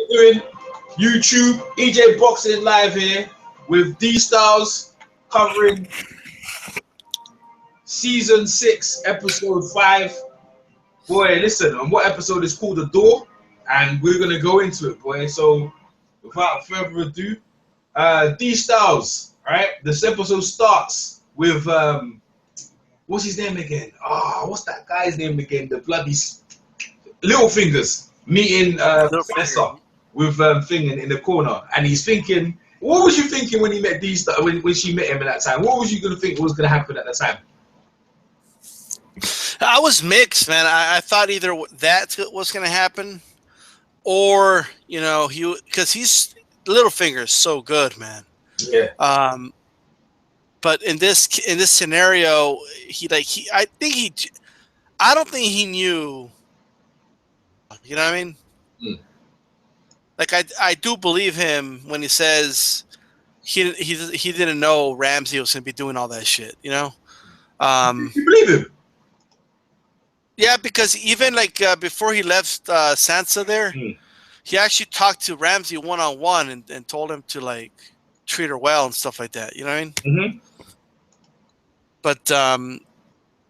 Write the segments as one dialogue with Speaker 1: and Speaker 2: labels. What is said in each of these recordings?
Speaker 1: doing? YouTube, EJ Boxing Live here with D Styles covering season 6, episode 5. Boy, listen, and what episode is called The Door? And we're gonna go into it, boy. So without further ado, D Styles, right? This episode starts with what's his name again? What's that guy's name again? The bloody Little Fingers meeting Professor with Thing in the corner, and he's thinking, what was you thinking when he met D Styles, when she met him at that time? What was you gonna think was gonna happen at that time?
Speaker 2: I was mixed, man. I thought either that was going to happen, or because he's Littlefinger's so good, man.
Speaker 1: Yeah.
Speaker 2: But in this scenario, I don't think he knew. You know what I mean? Mm. Like I do believe him when he says he didn't know Ramsey was going to be doing all that shit. You know?
Speaker 1: You believe him?
Speaker 2: Yeah, because even before he left Sansa there, he actually talked to Ramsey one-on-one and told him to treat her well and stuff like that. You know what I mean? Mm-hmm. But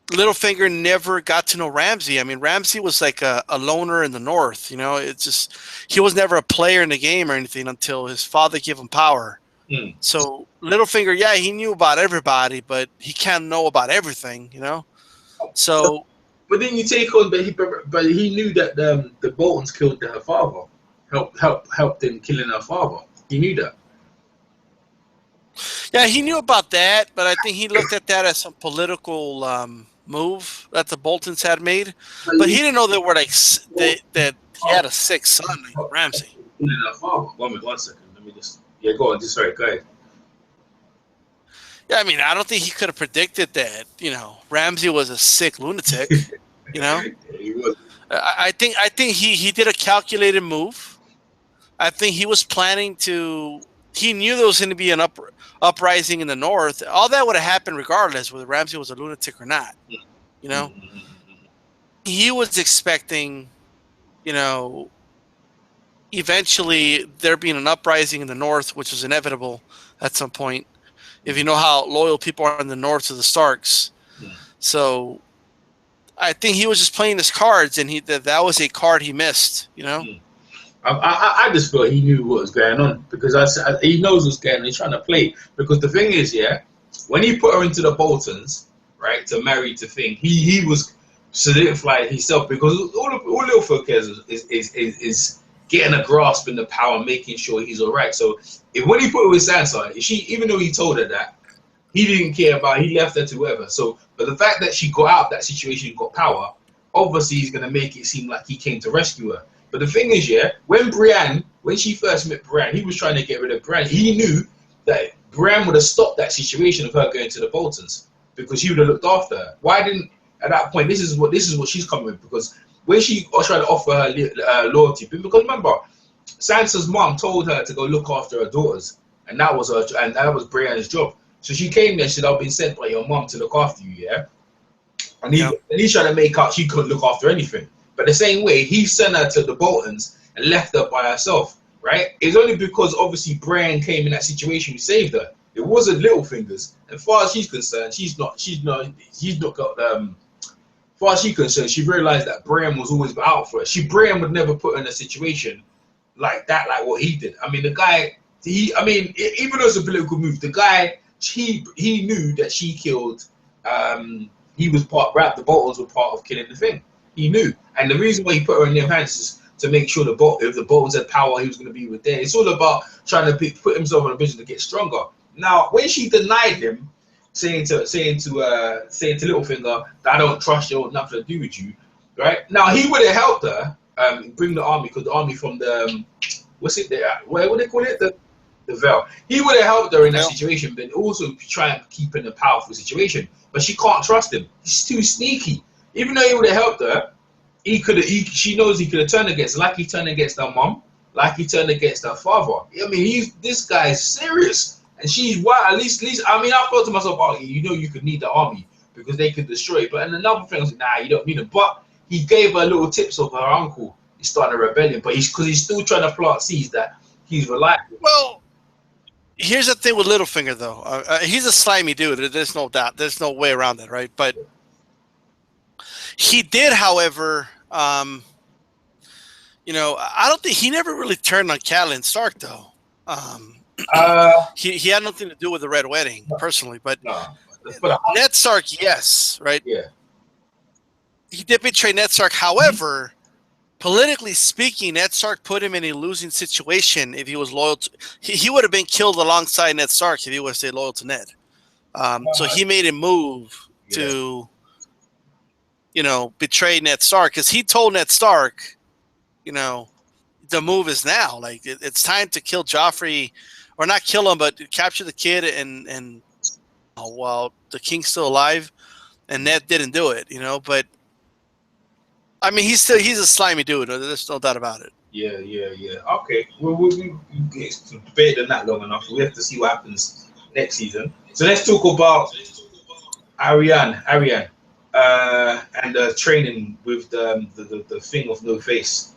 Speaker 2: Littlefinger never got to know Ramsey. I mean, Ramsey was like a loner in the North. You know, it's just he was never a player in the game or anything until his father gave him power. Mm. So Littlefinger, yeah, he knew about everybody, but he can't know about everything. You know, so.
Speaker 1: But then you take on, but he knew that the Boltons killed her father, helped in killing her father. He knew that.
Speaker 2: Yeah, he knew about that, but I think he looked at that as some political move that the Boltons had made. But he didn't know that that he had a sick son, Ramsey.
Speaker 1: Killing her father. 1 second. Let me just. Yeah, go on. Just sorry, go ahead.
Speaker 2: Yeah, I mean, I don't think he could have predicted that, Ramsey was a sick lunatic, Yeah, he was. I think he did a calculated move. I think he was planning to. He knew there was going to be an uprising in the North. All that would have happened regardless whether Ramsey was a lunatic or not. He was expecting, eventually there being an uprising in the North, which was inevitable at some point. If you know how loyal people are in the North to the Starks. So I think he was just playing his cards, and that was a card he missed,
Speaker 1: I just felt he knew what was going on, because he knows what's going on. He's trying to play. Because the thing is, when he put her into the Boltons, right, to marry to Thing, he was solidified himself, because all Littlefinger cares is getting a grasp in the power, making sure he's all right. So when he put her with Sansa, even though he told her that, he didn't care about. He left her to whoever. So, but the fact that she got out of that situation, got power, obviously he's gonna make it seem like he came to rescue her. But the thing is, when she first met Brienne, he was trying to get rid of Brienne. He knew that Brienne would have stopped that situation of her going to the Boltons, because he would have looked after her. Why didn't at that point? This is what she's coming with, because when she tried to offer her loyalty, because remember, Sansa's mom told her to go look after her daughters, and that was Brienne's job. So she came there and said, "I've been sent by your mom to look after you, yeah." And he's trying to make out she couldn't look after anything. But the same way, he sent her to the Boltons and left her by herself, right? It's only because obviously Brienne came in that situation who saved her. It wasn't Littlefinger's. As far as she's concerned, she's not got as far as she's concerned, she realized that Brienne was always out for her. Brienne would never put her in a situation like that, like what he did. I mean, the guy, even though it's a political move, the guy, he knew that she killed, the Boltons were part of killing the Thing. He knew. And the reason why he put her in their hands is to make sure if the Boltons had power, he was going to be with them. It's all about trying to put himself in a position to get stronger. Now, when she denied him, saying to Littlefinger that I don't trust you, nothing to do with you, right? Now he would have helped her bring the army, because the army from the what do they call it, the Vale. He would have helped her in that situation, but also try and keep in a powerful situation. But she can't trust him. He's too sneaky. Even though he would have helped her, she knows he could have turned against her, like he turned against her mom, like he turned against her father. I mean, this guy is serious. And she's at least. I mean, I thought to myself, you could need the army because they could destroy it. But another thing was, nah, you don't need them. But he gave her little tips of her uncle he's starting a rebellion, but he's still trying to plant seeds that he's reliable.
Speaker 2: Well, here's the thing with Littlefinger, though. He's a slimy dude. There's no doubt. There's no way around that, right? But he did, however, you know, I don't think he never really turned on Catelyn Stark, though. He had nothing to do with the Red Wedding, personally, but Ned Stark, yes, right?
Speaker 1: Yeah.
Speaker 2: He did betray Ned Stark. However, politically speaking, Ned Stark put him in a losing situation if he was loyal to... He would have been killed alongside Ned Stark if he would have stayed loyal to Ned. So he made a move to, you know, betray Ned Stark, because he told Ned Stark, you know, the move is now. Like, it's time to kill Joffrey, or not kill him, but capture the kid and while the king's still alive. And Ned didn't do it, you know, but I mean, he's a slimy dude. There's no doubt about it.
Speaker 1: Yeah. Okay, we debated on that long enough. We have to see what happens next season. So let's talk about Arianne, and the training with the thing of no face.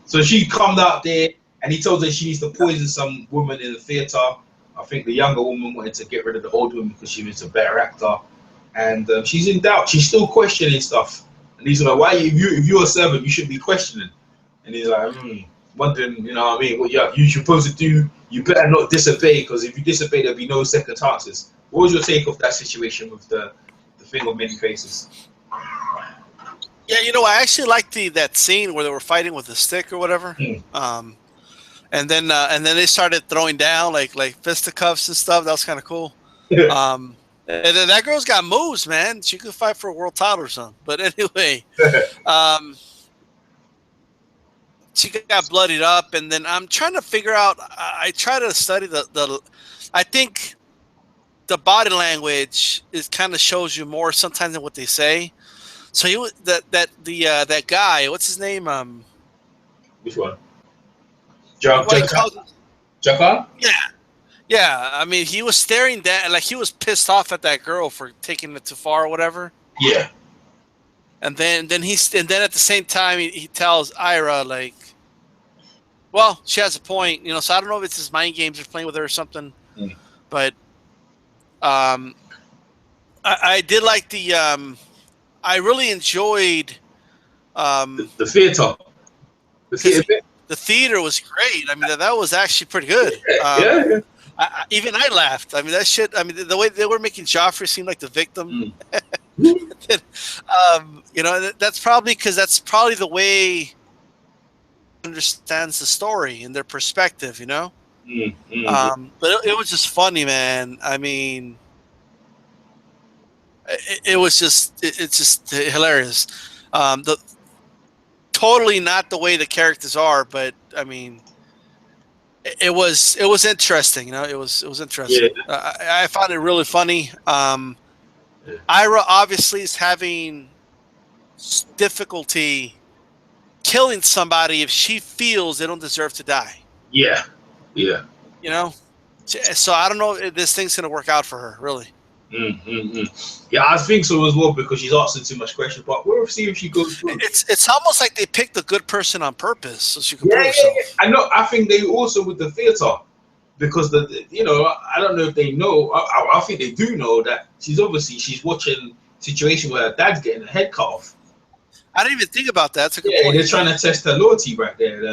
Speaker 1: So she come out there, and he told her she needs to poison some woman in the theater. I think the younger woman wanted to get rid of the old woman because she was a better actor, and she's in doubt. She's still questioning stuff. And he's like, why, if you're a servant, you should be questioning. And he's like, wondering, you know what I mean, what you're supposed to do, you better not disobey, because if you disobey, there'll be no second chances. What was your take of that situation with the thing of many faces?
Speaker 2: Yeah, you know, I actually liked that scene where they were fighting with a stick or whatever. And then they started throwing down like fisticuffs and stuff. That was kind of cool. And then that girl's got moves, man. She could fight for a world title or something. But anyway, she got bloodied up, and then I'm trying to figure out. I try to study I think the body language is kind of shows you more sometimes than what they say. So he was that guy. What's his name?
Speaker 1: Which one? Jafar?
Speaker 2: Yeah. I mean, he was staring down, like he was pissed off at that girl for taking it too far or whatever.
Speaker 1: Yeah.
Speaker 2: And then at the same time he tells Ira, like, well, she has a point, you know. So I don't know if it's his mind games or playing with her or something, but I did like I really enjoyed
Speaker 1: the theater.
Speaker 2: The theater was great. I mean, that was actually pretty good. Even I laughed. I mean, that shit. I mean, the way they were making Joffrey seem like the victim. You know, that's probably because that's probably the way understands the story and their perspective. You know. But it was just funny, man. I mean, it was just it's just hilarious. Totally not the way the characters are, but I mean, it was interesting. You know, it was interesting. Yeah. I found it really funny. Ira obviously is having difficulty killing somebody if she feels they don't deserve to die.
Speaker 1: Yeah.
Speaker 2: You know, so I don't know if this thing's gonna work out for her, really.
Speaker 1: Yeah, I think so as well, because she's asking too much questions. But we'll see if she goes through.
Speaker 2: It's almost like they picked a good person on purpose so she could prove herself.
Speaker 1: I know. I think they also with the theater, because you know, I don't know if they know. I think they do know that she's watching a situation where her dad's getting her head cut off.
Speaker 2: I didn't even think about that. That's a good point.
Speaker 1: They're trying to test her loyalty right there.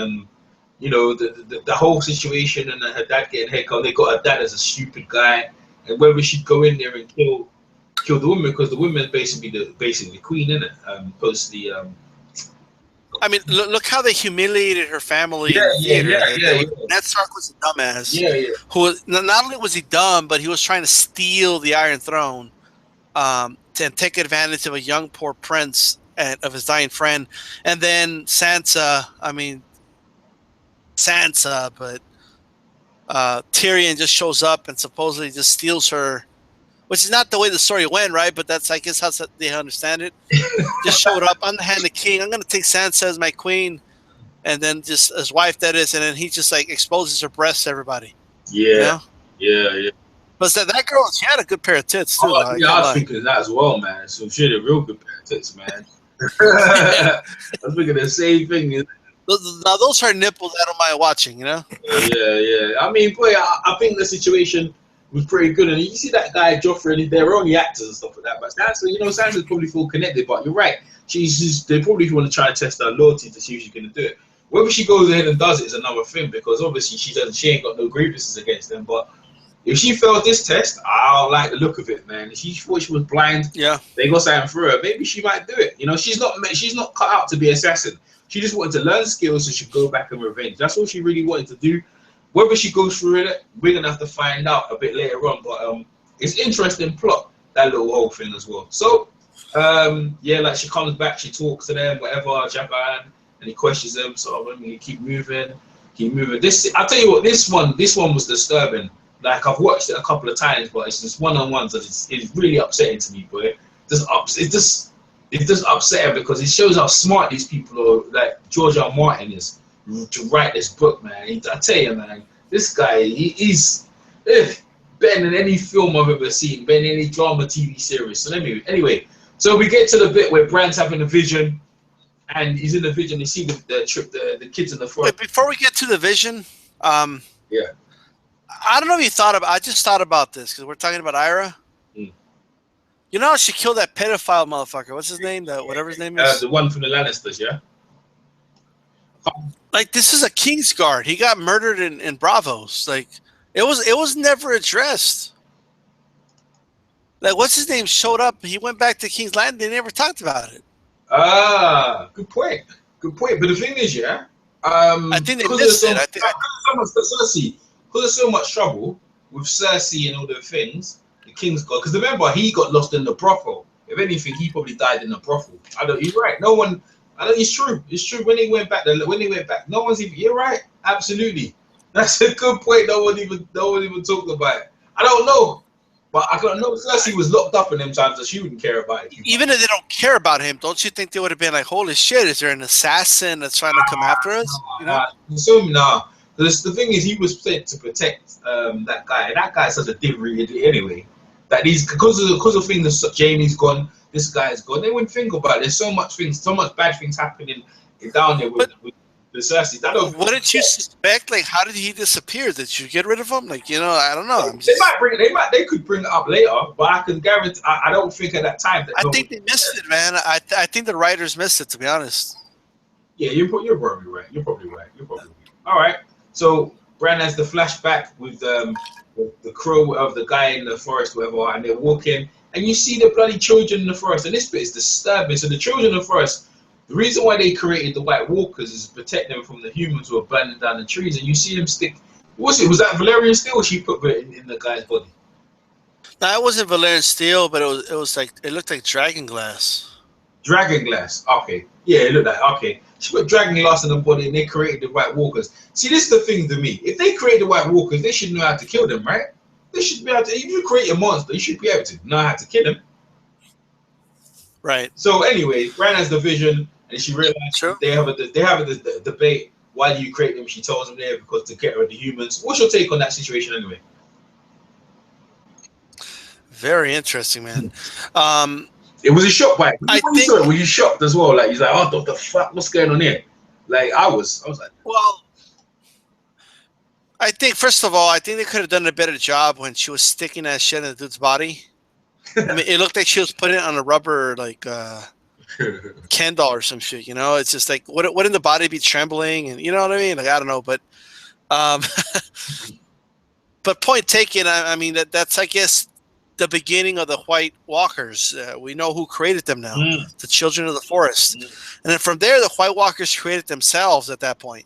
Speaker 1: You know, the whole situation and her dad getting head cut. They got her dad as a stupid guy. And whether she'd go in there and kill the woman, because the woman is basically the queen, isn't it? Post the.
Speaker 2: I mean, look how they humiliated her family in the theater. Ned Stark was a dumbass. Who not only was he dumb, but he was trying to steal the Iron Throne, and take advantage of a young poor prince and of his dying friend. And then Sansa. I mean, but. Tyrion just shows up and supposedly just steals her, which is not the way the story went, right? But that's, I guess, how they understand it. Just showed up. I'm the hand of the king. I'm going to take Sansa as my queen, and then just his wife, that is, and then he just like exposes her breasts to everybody.
Speaker 1: Yeah.
Speaker 2: But that girl, she had a good pair of tits too.
Speaker 1: I was thinking that as well, man. So she had a real good pair of tits, man. I was thinking the same thing.
Speaker 2: Now those are nipples I don't mind watching. You know.
Speaker 1: Yeah. I mean, boy, I think the situation was pretty good. And you see that guy Joffrey, they're only actors and stuff like that. But Sansa's probably feel connected. But you're right. They probably want to try and test her loyalty to see if she's going to do it. Whether she goes ahead and does it is another thing, because obviously she ain't got no grievances against them. But if she failed this test, I don't like the look of it, man. If she thought she was blind,
Speaker 2: Yeah,
Speaker 1: they got something for her. Maybe she might do it. You know, she's not cut out to be an assassin. She just wanted to learn skills so she could go back and revenge. That's all she really wanted to do. Whether she goes through it, we're gonna have to find out a bit later on. But it's interesting plot, that little whole thing as well. So yeah, like she comes back, she talks to them, whatever, Japan, and he questions them. So I'm gonna keep moving. This, I tell you what, this one was disturbing. Like, I've watched it a couple of times, but it's just one-on-ones that it's really upsetting to me, boy. It's just upsetting because it shows how smart these people are, like George R. Martin is, to write this book, man. I tell you, man, this guy, he's better than any film I've ever seen, better than any drama TV series. So anyway, so we get to the bit where Bran's having a vision, and he's in the vision. You see the kids in the forest.
Speaker 2: Wait, before we get to the vision,
Speaker 1: yeah.
Speaker 2: I don't know if you thought about. I just thought about this because we're talking about Ira.
Speaker 1: Mm.
Speaker 2: You know how she killed that pedophile motherfucker? What's his name? Whatever his name is.
Speaker 1: The one from the Lannisters, yeah.
Speaker 2: Like, this is a Kingsguard. He got murdered in Bravos. Like, it was never addressed. Like, what's his name showed up? He went back to King's Landing. They never talked about it.
Speaker 1: Good point. But the thing is, yeah.
Speaker 2: I think they missed it.
Speaker 1: Because there's so much trouble with Cersei and all the things, the Kingsguard. Because remember, he got lost in the brothel. If anything, he probably died in the brothel. You're right. No one. It's true. It's true. When they went back, no one's even. You're right. Absolutely. That's a good point. No one even talked about it. I don't know, but I don't know. Cersei was locked up in them times, so she wouldn't care about it.
Speaker 2: Even if they don't care about him, don't you think they would have been like, "Holy shit! Is there an assassin that's trying to come after us?" You know?
Speaker 1: Nah. The thing is, he was sent to protect that guy. And that guy's such a div anyway. That because of things that Jamie's gone, this guy's gone. They wouldn't think about it. There's so much bad things happening down there with Cersei.
Speaker 2: Wouldn't you suspect? Like, how did he disappear? Did you get rid of him? Like, I don't know.
Speaker 1: They could bring it up later, but I can guarantee. I don't think at that time.
Speaker 2: I think they missed it, man. I think the writers missed it, to be honest.
Speaker 1: Yeah, you're probably right. You're probably right. All right. So Bran has the flashback with the crow of the guy in the forest, whatever, and they're walking, and you see the bloody children in the forest, and this bit is disturbing. So the children in the forest, the reason why they created the White Walkers is to protect them from the humans who are burning down the trees, and you see them stick. Was that Valerian steel she put in the guy's body?
Speaker 2: No, it wasn't Valerian steel, but it was like, it looked like dragon glass.
Speaker 1: Dragon glass. Okay. Yeah, it looked like, okay. She put dragon glass in the body and they created the White Walkers. See, this is the thing to me. If they create the White Walkers, they should know how to kill them, right? They should be able to. If you create a monster, you should be able to know how to kill him.
Speaker 2: Right.
Speaker 1: So anyway, Bran has the vision, and she realized they have a debate. Why do you create them? She tells him there because to get rid of the humans. What's your take on that situation anyway?
Speaker 2: Very interesting, man.
Speaker 1: It was a shock, right? Were you shocked as well? Like, he's like, oh, the fuck, what's going on here? Like, I was like,
Speaker 2: well, I think first of all, I think they could have done a better job when she was sticking that shit in the dude's body. I mean, it looked like she was putting it on a rubber, like Ken doll or some shit. It's just like, wouldn't the body be trembling? And you know what I mean? Like, I don't know, but but point taken. I mean, that's I guess the beginning of the White Walkers. We know who created them now, the Children of the Forest. And then from there, the White Walkers created themselves at that point.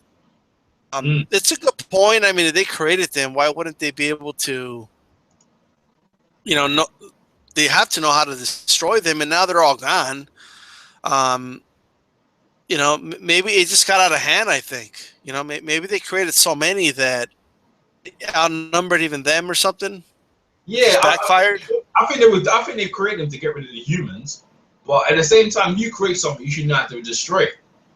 Speaker 2: It's a good point. I mean, if they created them, why wouldn't they be able to, they have to know how to destroy them, and now they're all gone. Maybe it just got out of hand, I think. Maybe they created so many that outnumbered even them or something.
Speaker 1: Yeah,
Speaker 2: backfired.
Speaker 1: I think they create them to get rid of the humans, but at the same time, you create something, you should know how to destroy it.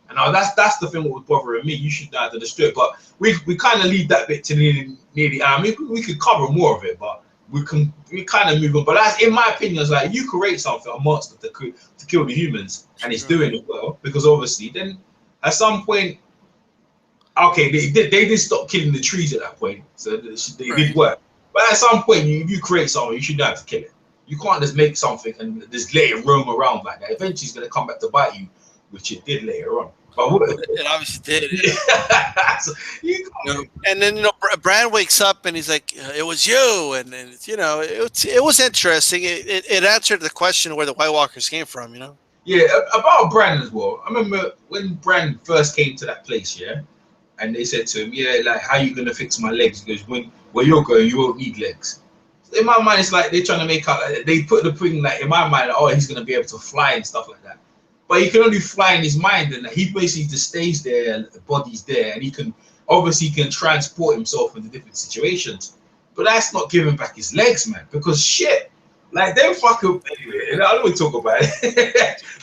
Speaker 1: And that's the thing that was bothering me. You should know how to destroy it, but we kind of leave that bit to near the end. I mean, we could cover more of it, but we kind of move on. But that's, in my opinion, it's like you create something, a monster to kill the humans, and it's doing it well, because obviously, then at some point, Okay, they did stop killing the trees at that point, so they did
Speaker 2: Right.
Speaker 1: work. But at some point, if you create something, you should have to kill it. You can't just make something and just let it roam around like that. Eventually, it's gonna come back to bite you, which it did later on. But what?
Speaker 2: It obviously did. Yeah.
Speaker 1: So you
Speaker 2: And then Bran wakes up and he's like, "It was you," and it was interesting. It answered the question where the White Walkers came from.
Speaker 1: yeah, about Bran as well. I remember when Bran first came to that place, yeah, and they said to him, yeah, like, how you gonna fix my legs? He goes, when where you're going, you won't need legs. In my mind, it's like they're trying to make out. Like, they put the thing like in my mind, like, oh, he's gonna be able to fly and stuff like that. But he can only fly in his mind, and he basically just stays there, the body's there, and he can obviously can transport himself into different situations. But that's not giving back his legs, man. Because shit, like they fucking anyway. I don't want to talk about it.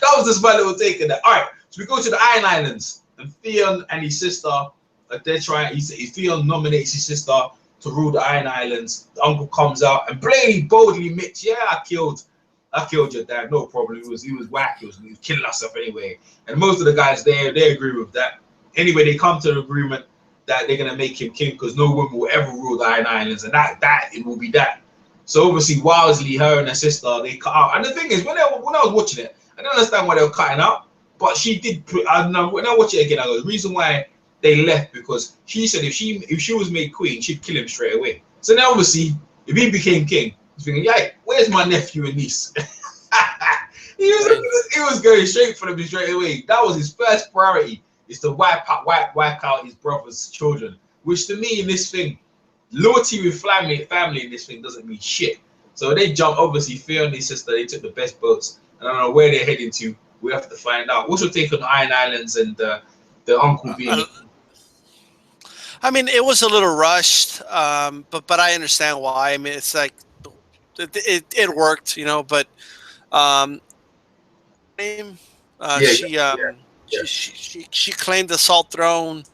Speaker 1: That was just my little take of that. All right, so we go to the Iron Islands, and Theon and his sister, they're trying. Theon nominates his sister to rule the Iron Islands. The uncle comes out and boldly admits, yeah, I killed your dad, no problem. He was whack, he was killing us anyway. And most of the guys there, they agree with that. Anyway, they come to an agreement that they're gonna make him king because no woman will ever rule the Iron Islands, and that it will be that. So obviously, Wisely, her and her sister, they cut out. And the thing is, when I was watching it, I don't understand why they were cutting out, but she did. I know when I watch it again, I go, the reason why they left because she said if she was made queen, she'd kill him straight away. So now obviously, if he became king, he's thinking, yeah, where's my nephew and niece? he was going straight for them straight away. That was his first priority, is to wipe out his brother's children. Which to me in this thing, loyalty with family in this thing doesn't mean shit. So they jumped, obviously, Fear and his sister, they took the best boats. And I don't know where they're heading to. We have to find out. What's your take on the Iron Islands and the uncle being...
Speaker 2: I mean, it was a little rushed, but I understand why. I mean, it's like it worked, but she claimed the Salt Throne,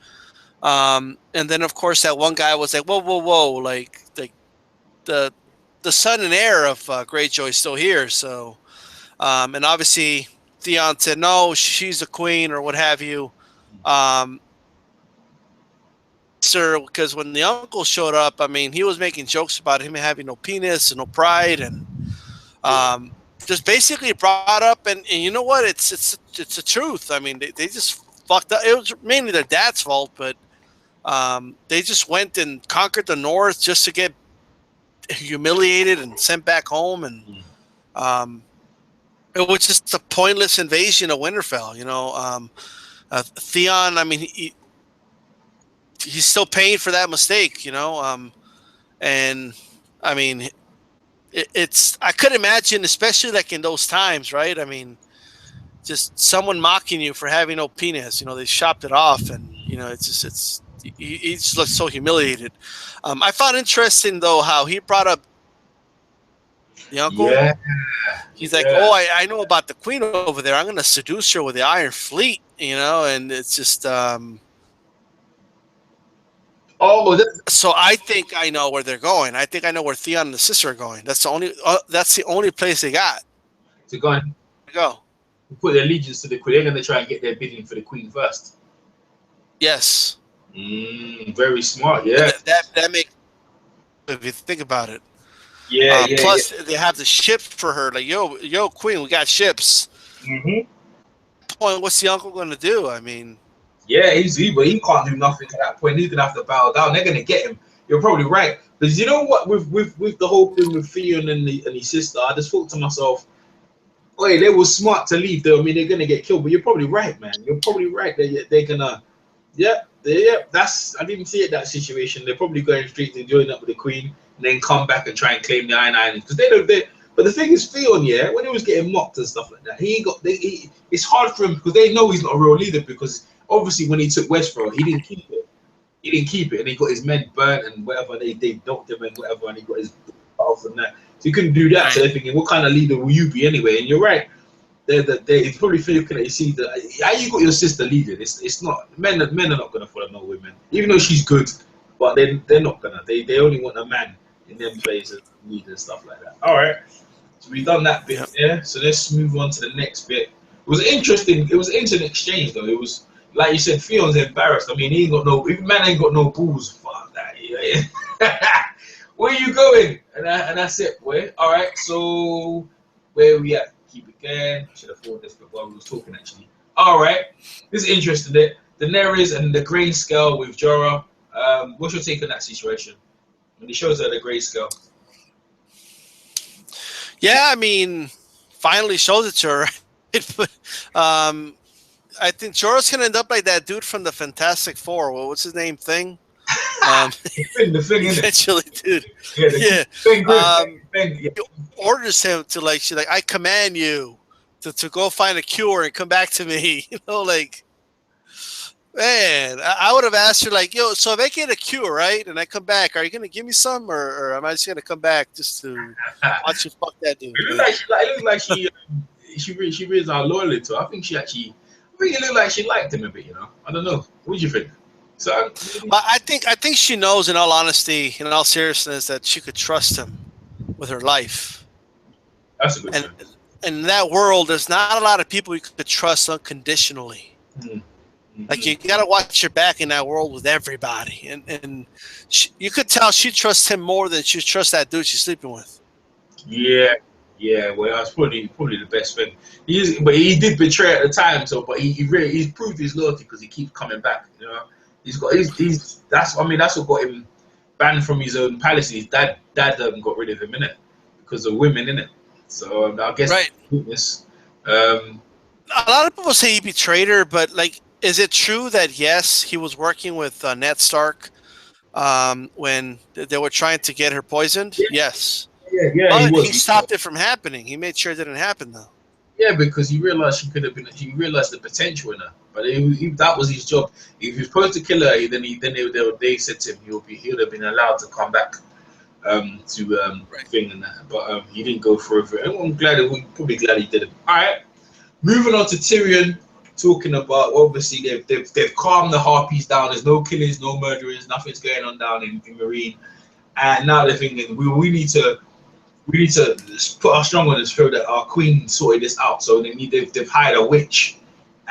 Speaker 2: and then of course that one guy was like, whoa, like the son and heir of Greyjoy is still here, so and obviously Theon said no, she's the queen or what have you. Sir, because when the uncle showed up, I mean, he was making jokes about him having no penis and no pride, and just basically brought up, and you know what? It's the truth. I mean, they just fucked up. It was mainly their dad's fault, but they just went and conquered the North just to get humiliated and sent back home, and it was just a pointless invasion of Winterfell. Theon, I mean, he's still paying for that mistake, and I mean, it's I could imagine, especially like in those times, right? I mean, just someone mocking you for having no penis, they chopped it off, and it's he just looks so humiliated. I found interesting though how he brought up the uncle.
Speaker 1: Yeah.
Speaker 2: He's like, oh, I know about the queen over there. I'm going to seduce her with the Iron Fleet, and it's just. So I think I know where they're going. I think I know where Theon and the sister are going. That's the only place they got
Speaker 1: to go and put their allegiance to the queen. They're going to try and get their bidding for the queen first.
Speaker 2: Yes.
Speaker 1: Very smart. Yeah.
Speaker 2: That makes, if you think about it.
Speaker 1: Yeah.
Speaker 2: Plus, they have the ship for her. Like, yo, queen, we got ships. Point. What's the uncle going to do? I mean.
Speaker 1: Yeah, but he can't do nothing at that point. He's gonna have to bow down. They're gonna get him. You're probably right. Because you know what, with the whole thing with Theon and his sister, I just thought to myself, "Wait, they were smart to leave. Though I mean, they're gonna get killed." But you're probably right, man. You're probably right. They're gonna, That's I didn't see it that situation. They're probably going straight to join up with the queen and then come back and try and claim the Iron Islands because they don't. But the thing is, Theon, when he was getting mocked and stuff like that, it's hard for him because they know he's not a real leader because. Obviously, when he took Westfall, he didn't keep it. And he got his men burnt and whatever. They docked him and whatever, and he got his off and that. So he couldn't do that. So they're thinking, what kind of leader will you be anyway? And you're right. He's probably thinking that you see that how you got your sister leading. It's not men are not gonna follow no women, even though she's good. But they're not gonna. They only want a man in them places, lead and stuff like that. All right. So we've done that bit. Yeah. So let's move on to the next bit. It was interesting. It was an interesting exchange though. like you said, Theon's embarrassed. I mean, he ain't got no, if man ain't got no balls. Fuck that. Yeah. Where you going? And that's it. Where? All right. So where we at? Keep it going. Should have thought this while we was talking actually. All right. This is interesting. The Daenerys and the grayscale with Jorah. What's your take on that situation? When he shows her the grayscale.
Speaker 2: Yeah, I mean, finally shows it to her. But I think Jorah's gonna end up like that dude from the Fantastic Four. Well, what's his name? Thing.
Speaker 1: The thing
Speaker 2: Eventually, dude.
Speaker 1: Yeah.
Speaker 2: He orders him to she's like, I command you to go find a cure and come back to me. You know, like, man, I would have asked her like, yo, so if I get a cure, right, and I come back, are you gonna give me some, or am I just gonna come back just to watch you fuck that dude?
Speaker 1: It looks like she realized how loyal to her. I think it looked like she liked him a bit. You know, I don't know. What do you think? So
Speaker 2: I think she knows, in all honesty, in all seriousness, that she could trust him with her life.
Speaker 1: That's a good thing.
Speaker 2: And in that world, there's not a lot of people you could trust unconditionally.
Speaker 1: Mm-hmm.
Speaker 2: Like, you got to watch your back in that world with everybody. And you could tell she trusts him more than she trusts that dude she's sleeping with.
Speaker 1: Yeah. Well, that's probably the best thing. But he did betray at the time. So, but he's proved his loyalty because he keeps coming back. You know, that's what got him banned from his own palace. His dad got rid of him, innit? Because of women, innit? So I guess
Speaker 2: right.
Speaker 1: A
Speaker 2: lot of people say he betrayed her, but like, is it true that yes, he was working with Ned Stark when they were trying to get her poisoned? Yeah. Yes.
Speaker 1: Yeah.
Speaker 2: He stopped it from happening. He made sure it didn't happen, though.
Speaker 1: Yeah, because he realized she could have been. He realized the potential in her, but that was his job. If he was supposed to kill her, then they said to him he would have been allowed to come back to thing and that. But he didn't go through it. I'm probably glad he didn't. All right, moving on to Tyrion, talking about obviously they've calmed the harpies down. There's no killings, no murderers, nothing's going on down in Marine, and now they're thinking we need to put our strong on this, show that our queen sorted this out. So they've hired a witch,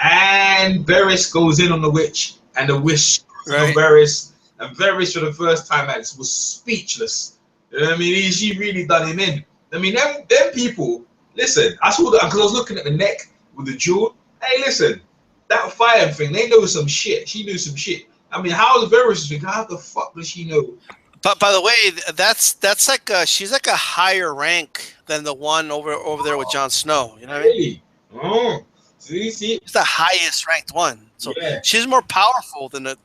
Speaker 1: and Varys goes in on the witch, and the witch on Varys, and Varys for the first time was speechless. You know what I mean? She really done him in. I mean, them people. Listen, I saw that because I was looking at the neck with the jewel. Hey, listen, that fire thing. They know some shit. She knew some shit. I mean, how is Varys think? How the fuck does she know?
Speaker 2: But by the way, that's like she's like a higher rank than the one over there with Jon Snow. You know what
Speaker 1: really?
Speaker 2: I mean?
Speaker 1: Oh, see,
Speaker 2: she's the highest ranked one. So she's more powerful than the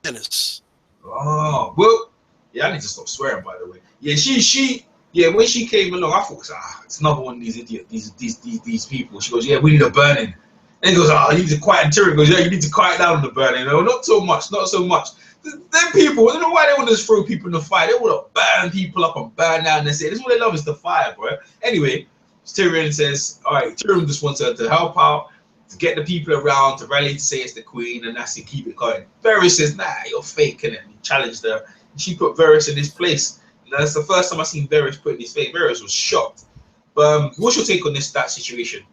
Speaker 2: Dennis.
Speaker 1: Oh well, yeah. I need to stop swearing. By the way, yeah, when she came along, I thought it's another one of these idiots, these people. She goes, yeah, we need a burning. And he goes, you need to quiet. Tyrion goes, yeah, you need to quiet down on the burning. No, not so much. Them people, I don't know why they want to just throw people in the fire. They want to burn people up and burn down. They say this is what they love is the fire, bro. Anyway, Tyrion says, all right, Tyrion just wants her to help out, to get the people around, to rally to say it's the queen, and that's to keep it going. Varys says, nah, you're faking it. And he challenged her. And she put Varys in his place. And that's the first time I seen Varys put in his face. Varys was shocked. But what's your take on that situation?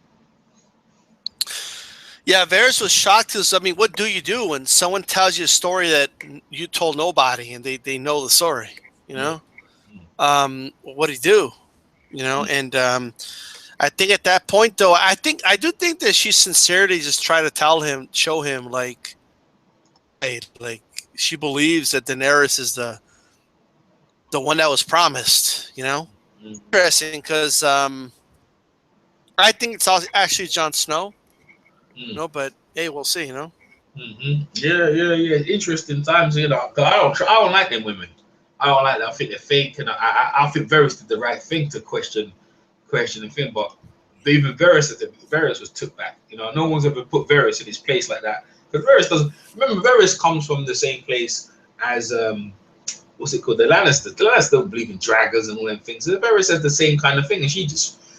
Speaker 2: Yeah, Varys was shocked because, I mean, what do you do when someone tells you a story that you told nobody and they know the story, you know? What do you do? You know, and I think at that point, though, I do think that she sincerely just tried to show him, like, hey, like, she believes that Daenerys is the one that was promised, you know? Interesting, because I think it's actually Jon Snow. No, but hey, we'll see. You know.
Speaker 1: Yeah. Interesting times, you know. Cause I don't like them women. I don't like that. I think they're fake, and I think Varys did the right thing to question the thing. But even Varys was took back. You know, no one's ever put Varys in his place like that. Because Varys doesn't. Remember, Varys comes from the same place as what's it called? The Lannisters. The Lannisters don't believe in dragons and all them things. So Varys says the same kind of thing, and she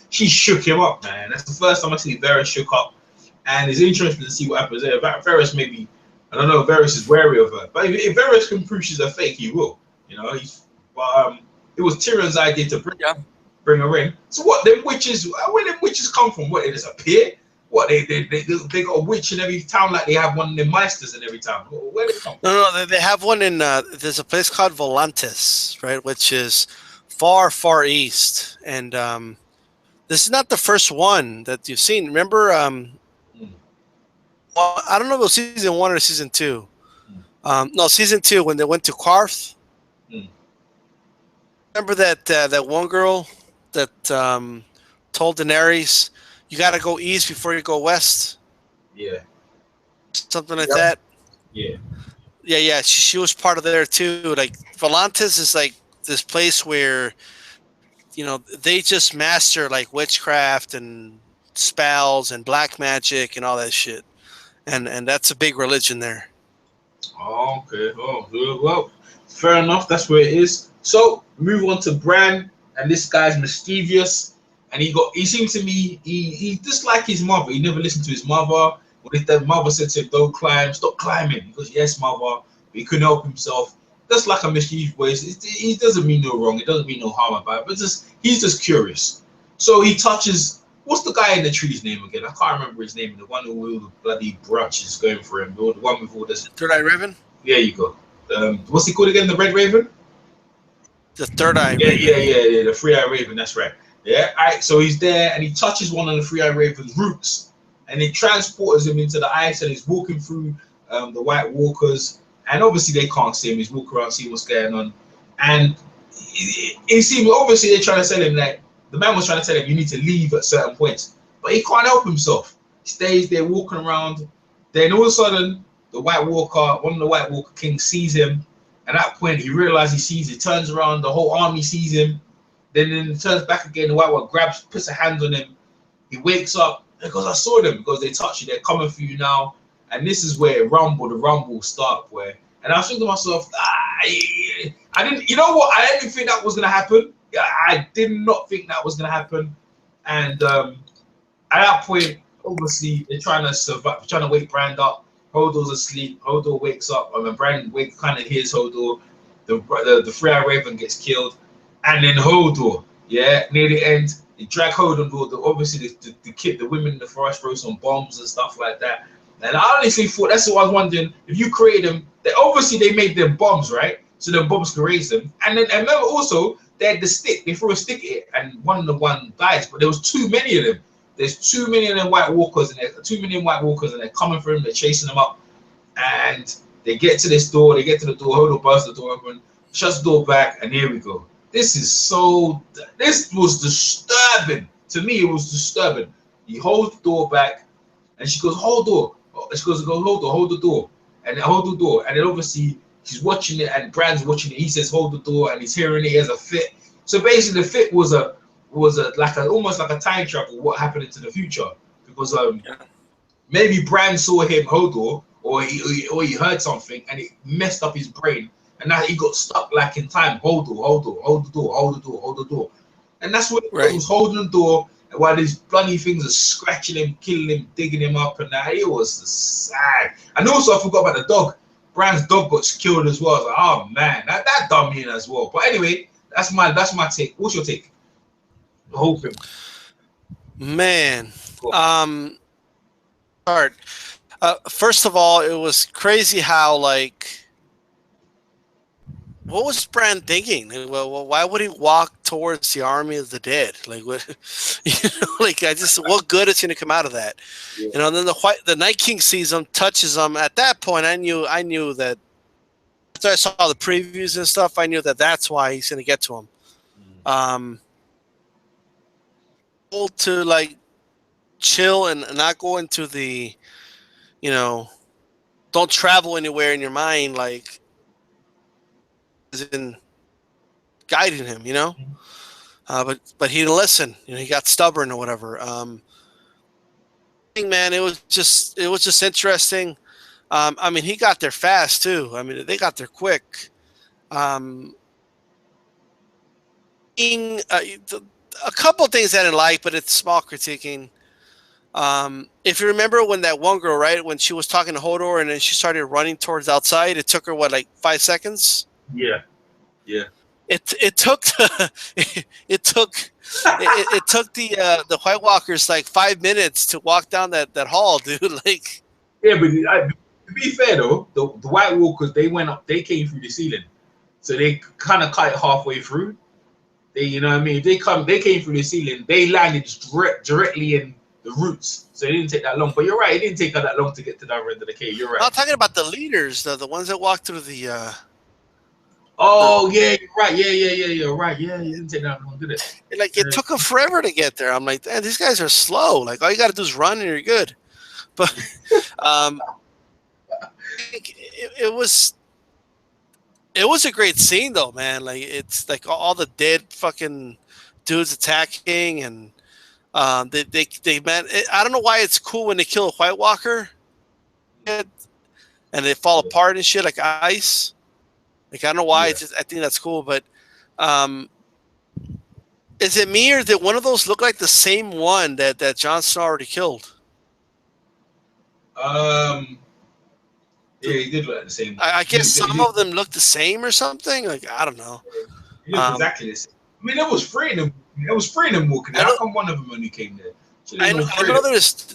Speaker 1: shook him up, man. That's the first time I see Varys shook up. And it's interesting to see what happens there. Varys maybe, I don't know, Varys is wary of her. But if Varys can prove she's a fake, he will. You know, it was Tyrion's idea to bring her in. So what, them witches, where them witches come from? What, they just appear? What they got a witch in every town, like they have one in their meisters in every town. Where they come?
Speaker 2: No, they have one in. There's a place called Volantes, right, which is far east, and this is not the first one that you've seen. Remember,
Speaker 1: Mm,
Speaker 2: well, I don't know if it was season 1 or season 2.
Speaker 1: mm,
Speaker 2: No, season 2 when they went to Qarth.
Speaker 1: mm.
Speaker 2: Remember that one girl that told Daenerys, "You got to go east before you go west,"
Speaker 1: Yeah.
Speaker 2: something like
Speaker 1: Yep.
Speaker 2: that.
Speaker 1: Yeah.
Speaker 2: Yeah. She was part of there too. Like Volantis is like this place where they just master like witchcraft and spells and black magic and all that shit, and that's a big religion there.
Speaker 1: Oh, okay. Oh, well, fair enough. That's where it is. So move on to Bran, and this guy's mischievous, and he seemed to me he disliked his mother. He never listened to his mother. When his mother said to him, "Don't climb, stop climbing," he goes, "Yes, mother," but he couldn't help himself. Just like a mischievous boy, he doesn't mean no wrong. It doesn't mean no harm about it, but he's just curious. So he touches. What's the guy in the tree's name again? I can't remember his name. The one who all the bloody brunch is going for him. The one with all this.
Speaker 2: Third Eye Raven.
Speaker 1: There you go. What's he called again? The Red Raven?
Speaker 2: The Third Eye
Speaker 1: Yeah,
Speaker 2: Raven.
Speaker 1: yeah. The Three Eye Raven. That's right. Yeah. All right. So he's there, and he touches one of the Three Eye Raven's roots, and it transports him into the ice, and he's walking through the White Walkers, and obviously they can't see him. He's walking around, seeing what's going on, and it seems obviously they're trying to tell him that the man was trying to tell him you need to leave at certain points, but he can't help himself. He stays there walking around. Then all of a sudden, one of the White Walker Kings sees him. At that point, he realizes he sees. He turns around. The whole army sees him. Then he turns back again. The White Walker puts a hand on him. He wakes up because I saw them because they touch you. They're coming for you now. And this is where the rumble start. And I was thinking to myself, I didn't. You know what? I didn't think that was gonna happen. I did not think that was gonna happen. And at that point, obviously, they're trying to survive, trying to wake Brand up. Hodor's asleep. Hodor wakes up. I mean, Brand kind of hears Hodor. The Three Eye Raven gets killed, and then Hodor, near the end, they drag Hodor. Obviously, the women in the forest throw some bombs and stuff like that. And I honestly thought that's what I was wondering. If you create them, obviously they made them bombs, right? So the bombs can raise them. And then I remember also they had the stick. They threw a stick at it, and one dies. But there was too many of them. There's too many of them White Walkers, and they're coming for him. They're chasing him up, and they get to this door. They get to the door. Hodor bursts the door open, shuts the door back, and here we go. This was disturbing to me. It was disturbing. He holds the door back, and she goes, "Hold door." She goes, hold the door, and hold the door, and then obviously she's watching it, and Brad's watching it. He says, "Hold the door," and he's hearing it. He has a fit. So basically, the fit was almost like a time travel. What happened into the future? Because maybe Bran saw him Hodor, or he heard something, and it messed up his brain, and now he got stuck like in time. Hold the door, and that's what
Speaker 2: Right.
Speaker 1: he was holding the door. And while these bloody things are scratching him, killing him, digging him up, and that it was sad. And also I forgot about the dog. Bran's dog got killed as well. I was like, oh man, that done me in as well. But anyway, that's my take. What's your take? The whole thing.
Speaker 2: Man.
Speaker 1: Cool.
Speaker 2: First of all, it was crazy how what was Bran thinking? Well, why would he walk towards the army of the dead? Like what? What good is going to come out of that?
Speaker 1: Yeah.
Speaker 2: Then the Night King sees him, touches him. At that point, I knew that. After I saw the previews and stuff, I knew that that's why he's going to get to him. To chill and not go into the, don't travel anywhere in your mind, is in guiding him, but he didn't listen. He got stubborn or whatever. Man, it was just interesting. I mean, he got there fast too. I mean, they got there quick. A couple of things I didn't like, but it's small critiquing. If you remember when that one girl, right, when she was talking to Hodor and then she started running towards outside, it took her 5 seconds?
Speaker 1: Yeah.
Speaker 2: it took it took the White Walkers like 5 minutes to walk down that hall, dude. Like,
Speaker 1: Yeah, but to be fair though, the White Walkers they went up, they came through the ceiling, so they kind of cut it halfway through. They, you know what I mean? They came through the ceiling. They landed directly in the roots, so it didn't take that long. But you're right, it didn't take her that long to get to that end of the cave. You're right.
Speaker 2: I'm talking about the leaders, the ones that walked through the.
Speaker 1: Oh yeah, you're right. Yeah. You're right. Yeah, it didn't take that long, did it?
Speaker 2: Like it took them forever to get there. I'm like, man, these guys are slow. Like all you got to do is run and you're good. But it was a great scene though, man. Like it's like all the dead fucking dudes attacking and they man. I don't know why it's cool when they kill a White Walker and they fall apart and shit like ice. Like I don't know why. Yeah. I think that's cool, but is it me or did one of those look like the same one that Jon Snow already killed?
Speaker 1: Yeah, he did look like the same.
Speaker 2: I guess some of them look the same or something. Like I don't know.
Speaker 1: He looked exactly the same. I mean, there was three of them. There was three of them walking. How come one of them only came there?
Speaker 2: I know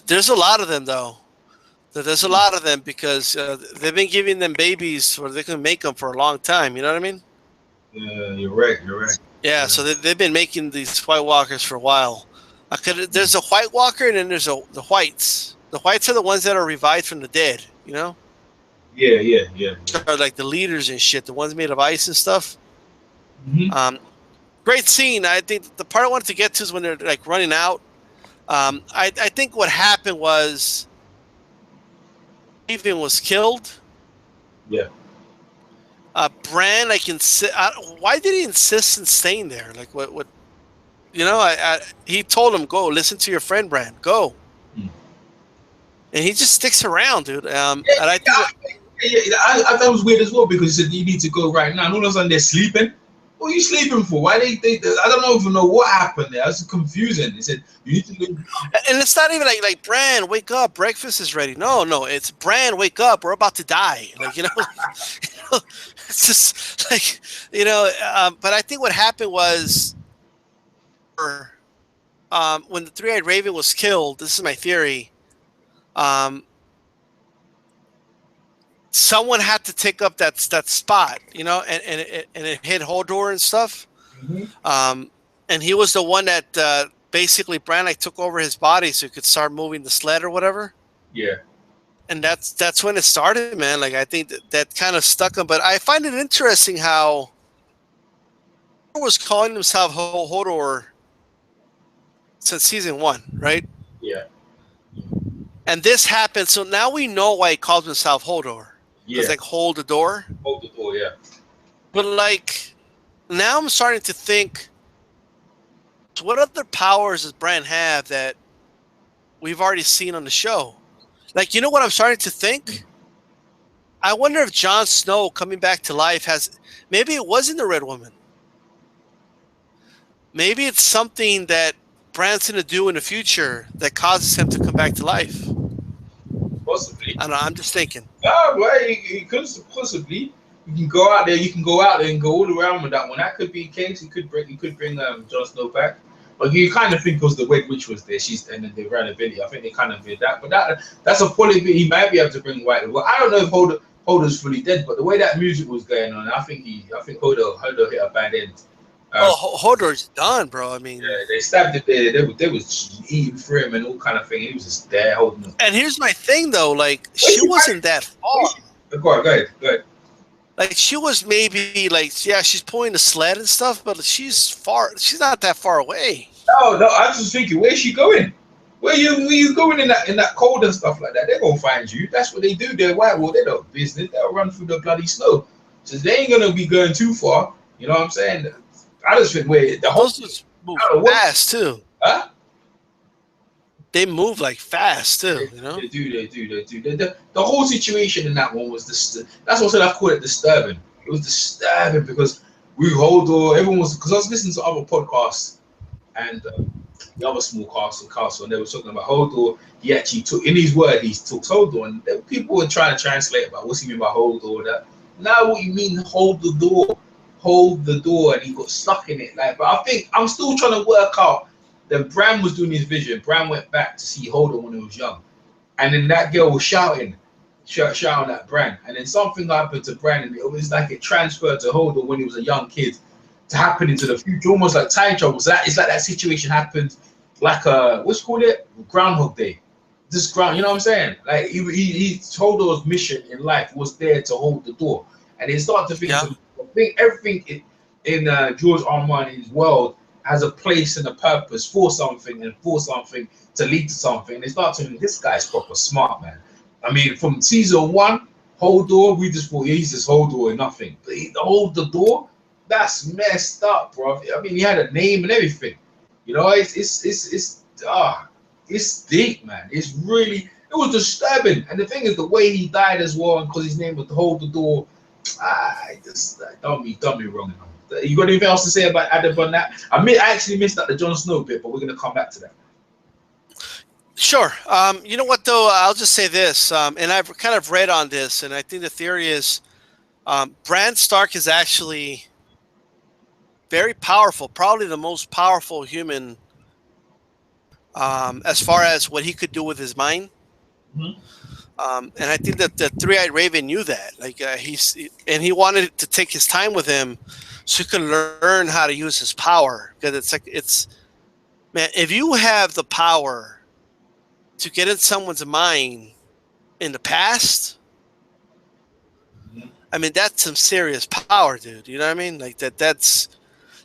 Speaker 2: there's a lot of them though. There's a lot of them because they've been giving them babies where they can make them for a long time. You know what I mean?
Speaker 1: Yeah, you're right.
Speaker 2: Yeah, so they've been making these White Walkers for a while. There's a White Walker and then there's the Whites. The Whites are the ones that are revived from the dead, you know?
Speaker 1: Yeah.
Speaker 2: Are like the leaders and shit, the ones made of ice and stuff.
Speaker 1: Mm-hmm.
Speaker 2: Great scene. I think the part I wanted to get to is when they're like running out. I think what happened was Raven was killed.
Speaker 1: Yeah.
Speaker 2: Bran, why did he insist in staying there? Like what? You know, he told him, "Go listen to your friend, Bran. Go." And he just sticks around, dude. And I think
Speaker 1: I thought it was weird as well because he said you need to go right now. And all of a sudden they're sleeping. What are you sleeping for? Why they I don't even know what happened there. That's confusing. He said you need to leave.
Speaker 2: And it's not even like Bran, wake up, breakfast is ready. No, it's Bran, wake up, we're about to die. Like it's just like but I think what happened was when the three-eyed raven was killed, this is my theory. Someone had to take up that spot, and it hit Hodor and stuff.
Speaker 1: Mm-hmm.
Speaker 2: And he was the one that basically Bran took over his body so he could start moving the sled or whatever.
Speaker 1: Yeah.
Speaker 2: And that's when it started, man. Like I think that kind of stuck him. But I find it interesting how he was calling himself Hodor since season 1, right?
Speaker 1: Yeah.
Speaker 2: And this happened, so now we know why he calls himself Hodor.
Speaker 1: Yeah.
Speaker 2: It's like hold the door.
Speaker 1: Hold the door, yeah.
Speaker 2: But like now I'm starting to think, what other powers does Bran have that we've already seen on the show? Like, you know what I'm starting to think? I wonder if Jon Snow coming back to life maybe it wasn't the Red Woman. Maybe it's something that Bran's going to do in the future that causes him to come back to life.
Speaker 1: Possibly.
Speaker 2: I don't know, I'm just thinking.
Speaker 1: Oh, well, it could possibly. You can go out there and go all around with that one. That could be the case. He could bring Jon Snow back. But you kind of think because the Red Witch was there, and then they ran a video. I think they kind of did that. But that's a possibility. He might be able to bring White. Well, I don't know if Hodor's fully dead, but the way that music was going on, I think Hodor hit a bad end.
Speaker 2: Hodor's done, bro. I mean,
Speaker 1: yeah, they stabbed it there. They was eating through him and all kind of thing. He was just there holding him.
Speaker 2: And here's my thing, though. Like, she wasn't that far.
Speaker 1: Go ahead.
Speaker 2: Like, she was maybe like, yeah, she's pulling the sled and stuff, but she's not that far away.
Speaker 1: No, I was just thinking, where's she going? Where you going in that cold and stuff like that? They're gonna find you. That's what they do. They're White Wall. They don't business. They'll run through the bloody snow. So they ain't gonna be going too far. You know what I'm saying? I just think
Speaker 2: those move fast too.
Speaker 1: Huh?
Speaker 2: They move like fast too. You know?
Speaker 1: They do. The whole situation in that one was that's what I call it disturbing. It was disturbing because everyone was, because I was listening to other podcasts and the other small castle, and they were talking about Hodor. He actually took, in his word, he took Hodor, and people were trying to translate about what's he mean by Hodor. That now what you mean hold the door? hold the door and he got stuck in it. Like, but I think I'm still trying to work out. Then Bran was doing his vision. Bran went back to see Holder when he was young, and then that girl was shouting at Bran, and then something happened to Bran, and it was like it transferred to Holder when he was a young kid to happen into the future, almost like time travel. So that it's like that situation happened, like what's called it, Groundhog Day. This ground, you know what I'm saying? Like he Holder's mission in life was there to hold the door, and he started to think, I think everything in George R. R. Martin's world has a place and a purpose for something and for something to lead to something. And they start to think this guy's proper smart, man. I mean, from season 1, hold door, we just thought he's just hold door and nothing. But he hold the door, that's messed up, bro. I mean, he had a name and everything. You know, it's deep, man. It's really, it was disturbing. And the thing is, the way he died as well, and because his name was to hold the door, don't be wrong. You got anything else to say about Adam on that? I actually missed out the Jon Snow bit, but we're gonna come back to that.
Speaker 2: Sure. You know what, though? I'll just say this, and I've kind of read on this, and I think the theory is Bran Stark is actually very powerful, probably the most powerful human as far as what he could do with his mind.
Speaker 1: Mm-hmm.
Speaker 2: And I think that the Three-Eyed Raven knew that. Like he wanted to take his time with him so he could learn how to use his power. Because man, if you have the power to get in someone's mind in the past, I mean, that's some serious power, dude. You know what I mean? Like that's